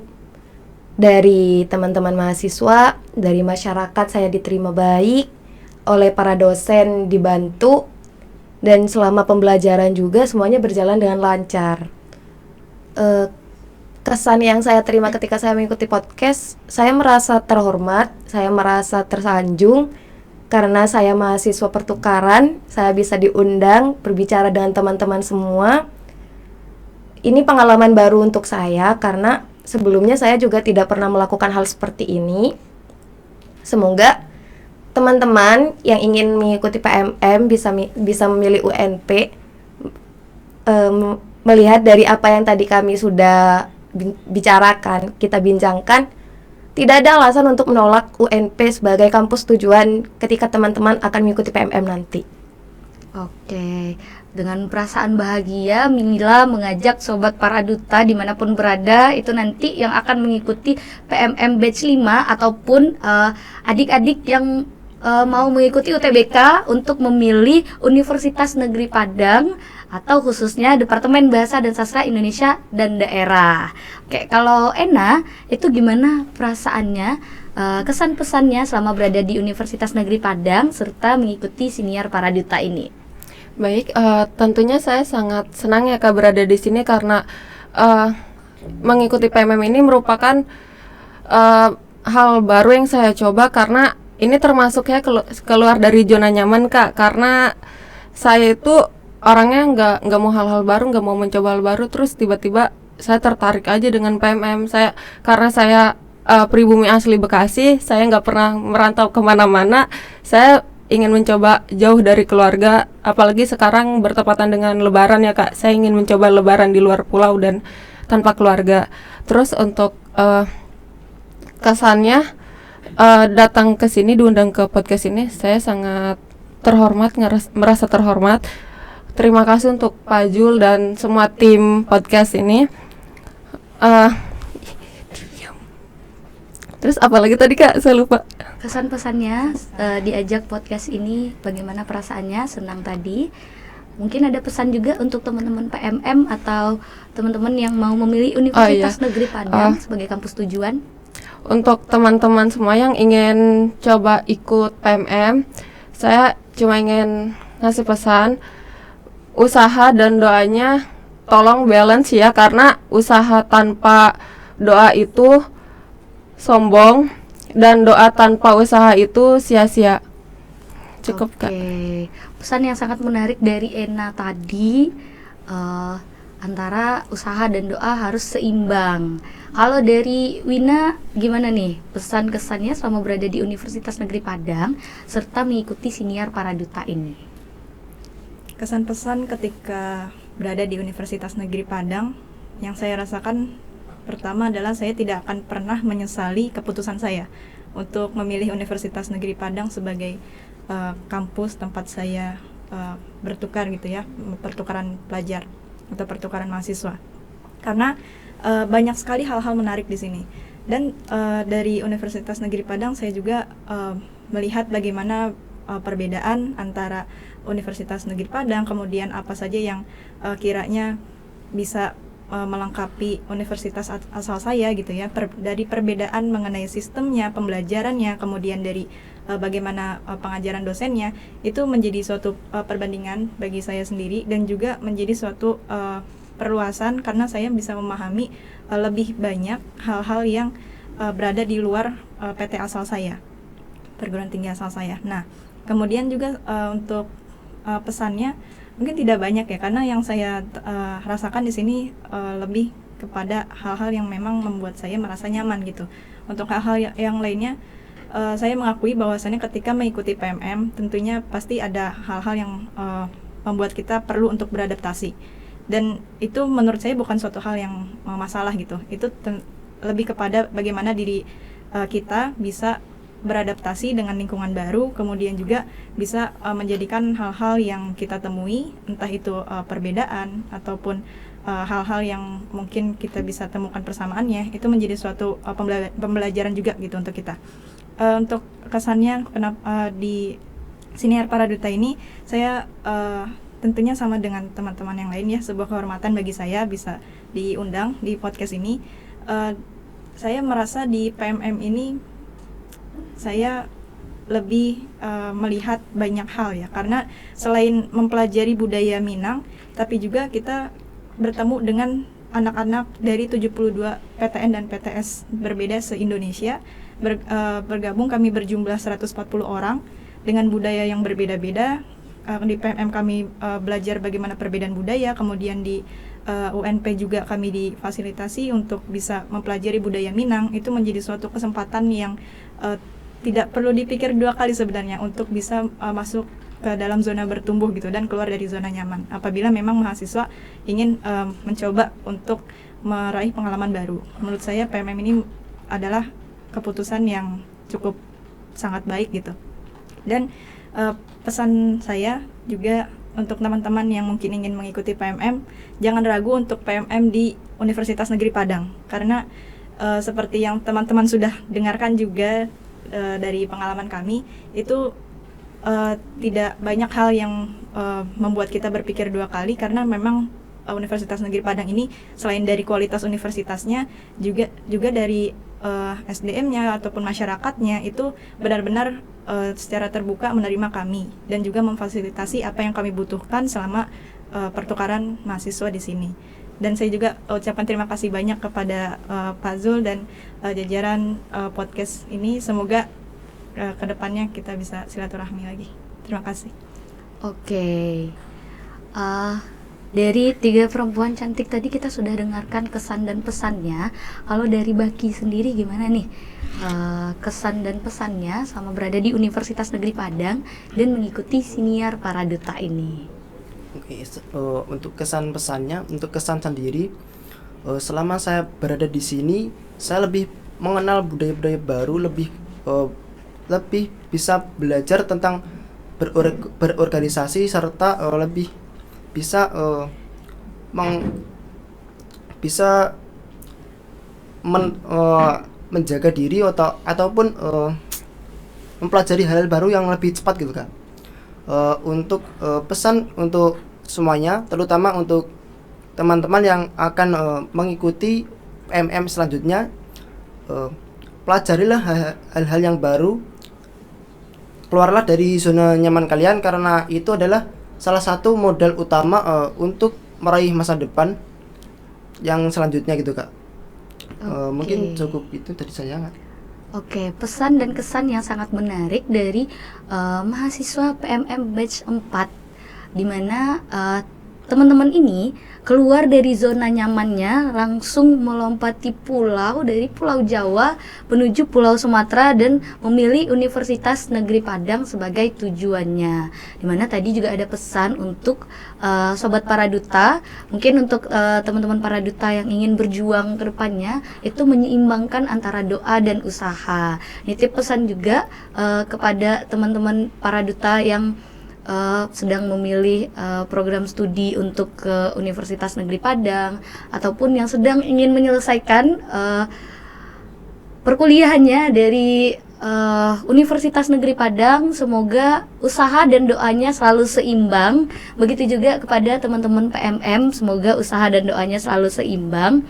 Dari teman-teman mahasiswa, dari masyarakat saya diterima baik, oleh para dosen dibantu, dan selama pembelajaran juga semuanya berjalan dengan lancar. Kesan yang saya terima ketika saya mengikuti podcast, saya merasa terhormat, saya merasa tersanjung, karena saya mahasiswa pertukaran, saya bisa diundang berbicara dengan teman-teman semua. Ini pengalaman baru untuk saya karena sebelumnya saya juga tidak pernah melakukan hal seperti ini. Semoga teman-teman yang ingin mengikuti PMM bisa memilih UNP, melihat dari apa yang tadi kami sudah bicarakan, kita bincangkan, tidak ada alasan untuk menolak UNP sebagai kampus tujuan ketika teman-teman akan mengikuti PMM nanti. Oke, dengan perasaan bahagia Mila mengajak sobat para duta dimanapun berada itu nanti yang akan mengikuti PMM batch 5 ataupun adik-adik yang mau mengikuti UTBK untuk memilih Universitas Negeri Padang atau khususnya Departemen Bahasa dan Sastra Indonesia dan Daerah. Oke, kalau Ena itu gimana perasaannya, kesan pesannya selama berada di Universitas Negeri Padang serta mengikuti siniar para duta ini? Baik, tentunya saya sangat senang ya Kak berada di sini karena mengikuti PMM ini merupakan hal baru yang saya coba, karena ini termasuk ya keluar dari zona nyaman Kak, karena saya itu orangnya nggak mau hal-hal baru, nggak mau mencoba hal baru, terus tiba-tiba saya tertarik aja dengan PMM. Karena saya pribumi asli Bekasi, saya nggak pernah merantau kemana-mana, saya ingin mencoba jauh dari keluarga, apalagi sekarang bertepatan dengan Lebaran ya Kak. Saya ingin mencoba Lebaran di luar pulau dan tanpa keluarga. Terus untuk kesannya datang ke sini, diundang ke podcast ini, saya sangat terhormat, merasa terhormat. Terima kasih untuk Pak Jul dan semua tim podcast ini. Terus apalagi tadi Kak, saya lupa. Kesan pesannya diajak podcast ini, bagaimana perasaannya? Senang tadi. Mungkin ada pesan juga untuk teman-teman PMM atau teman-teman yang mau memilih Universitas Negeri Padang sebagai kampus tujuan. Untuk teman-teman semua yang ingin coba ikut PMM, saya cuma ingin ngasih pesan, usaha dan doanya tolong balance ya, karena usaha tanpa doa itu sombong, dan doa tanpa usaha itu sia-sia. Cukup Kak. Oke, pesan yang sangat menarik dari Ena tadi, antara usaha dan doa harus seimbang. Kalau dari Wina gimana nih pesan kesannya selama berada di Universitas Negeri Padang serta mengikuti siniar para duta ini? Kesan pesan ketika berada di Universitas Negeri Padang yang saya rasakan, Pertama adalah saya tidak akan pernah menyesali keputusan saya untuk memilih Universitas Negeri Padang sebagai kampus tempat saya bertukar gitu ya, pertukaran pelajar atau pertukaran mahasiswa. Karena banyak sekali hal-hal menarik di sini. Dan dari Universitas Negeri Padang saya juga melihat bagaimana perbedaan antara Universitas Negeri Padang, kemudian apa saja yang kiranya bisa melengkapi universitas asal saya gitu ya, dari perbedaan mengenai sistemnya, pembelajarannya, kemudian dari bagaimana pengajaran dosennya, itu menjadi suatu perbandingan bagi saya sendiri dan juga menjadi suatu perluasan karena saya bisa memahami lebih banyak hal-hal yang berada di luar PT asal saya, perguruan tinggi asal saya. Nah, kemudian juga untuk pesannya mungkin tidak banyak ya, karena yang saya rasakan di sini lebih kepada hal-hal yang memang membuat saya merasa nyaman gitu. Untuk hal-hal yang lainnya, saya mengakui bahwasannya ketika mengikuti PMM tentunya pasti ada hal-hal yang membuat kita perlu untuk beradaptasi. Dan itu menurut saya bukan suatu hal yang masalah gitu. Itu lebih kepada bagaimana diri kita bisa beradaptasi dengan lingkungan baru, kemudian juga bisa menjadikan hal-hal yang kita temui, entah itu perbedaan ataupun hal-hal yang mungkin kita bisa temukan persamaannya, itu menjadi suatu pembelajaran juga gitu untuk kita. Untuk kesannya di Siniar Paraduta ini, saya tentunya sama dengan teman-teman yang lain ya, sebuah kehormatan bagi saya bisa diundang di podcast ini. Saya merasa di PMM ini saya lebih melihat banyak hal ya, karena selain mempelajari budaya Minang, tapi juga kita bertemu dengan anak-anak dari 72 PTN dan PTS berbeda se-Indonesia. Bergabung kami berjumlah 140 orang dengan budaya yang berbeda-beda. Di PMM kami belajar bagaimana perbedaan budaya, kemudian di UNP juga kami difasilitasi untuk bisa mempelajari budaya Minang. Itu menjadi suatu kesempatan yang tidak perlu dipikir dua kali sebenarnya untuk bisa masuk ke dalam zona bertumbuh gitu dan keluar dari zona nyaman apabila memang mahasiswa ingin mencoba untuk meraih pengalaman baru. Menurut saya PMM ini adalah keputusan yang cukup sangat baik gitu. Dan pesan saya juga untuk teman-teman yang mungkin ingin mengikuti PMM, jangan ragu untuk PMM di Universitas Negeri Padang, karena seperti yang teman-teman sudah dengarkan juga dari pengalaman kami, itu tidak banyak hal yang membuat kita berpikir dua kali, karena memang Universitas Negeri Padang ini selain dari kualitas universitasnya juga dari SDM-nya ataupun masyarakatnya itu benar-benar secara terbuka menerima kami dan juga memfasilitasi apa yang kami butuhkan selama pertukaran mahasiswa di sini. Dan saya juga ucapkan terima kasih banyak kepada Pak Zul dan jajaran podcast ini. Semoga kedepannya kita bisa silaturahmi lagi. Terima kasih. Oke. Dari 3 perempuan cantik tadi kita sudah dengarkan kesan dan pesannya. Kalau dari Baki sendiri gimana nih? Kesan dan pesannya sama berada di Universitas Negeri Padang dan mengikuti Siniar Paraduta ini. Oke, untuk kesan pesannya, untuk kesan sendiri, selama saya berada di sini, saya lebih mengenal budaya-budaya baru, lebih bisa belajar tentang berorganisasi serta lebih bisa menjaga diri ataupun mempelajari hal-hal baru yang lebih cepat gitu kan. Untuk pesan untuk semuanya, terutama untuk teman-teman yang akan mengikuti PMM selanjutnya, pelajarilah hal-hal yang baru, keluarlah dari zona nyaman kalian, karena itu adalah salah satu modal utama untuk meraih masa depan yang selanjutnya gitu kak. Mungkin cukup itu dari saya. Oke, pesan dan kesan yang sangat menarik dari mahasiswa PMM batch 4, di mana teman-teman ini keluar dari zona nyamannya, langsung melompati pulau dari Pulau Jawa menuju Pulau Sumatera dan memilih Universitas Negeri Padang sebagai tujuannya. Dimana tadi juga ada pesan untuk Sobat Paraduta, mungkin untuk teman-teman Paraduta yang ingin berjuang ke depannya, itu menyeimbangkan antara doa dan usaha. Nitip pesan juga kepada teman-teman Paraduta yang sedang memilih program studi untuk ke Universitas Negeri Padang ataupun yang sedang ingin menyelesaikan perkuliahannya dari Universitas Negeri Padang. Semoga usaha dan doanya selalu seimbang. Begitu juga kepada teman-teman PMM, semoga usaha dan doanya selalu seimbang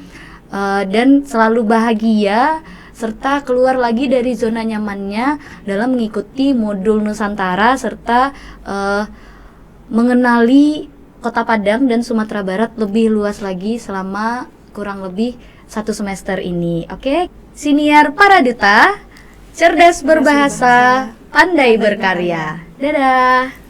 dan selalu bahagia, serta keluar lagi dari zona nyamannya dalam mengikuti modul Nusantara, serta mengenali Kota Padang dan Sumatera Barat lebih luas lagi selama kurang lebih 1 semester ini. Oke? Siniar Paraduta, cerdas berbahasa, pandai berkarya. Dadah.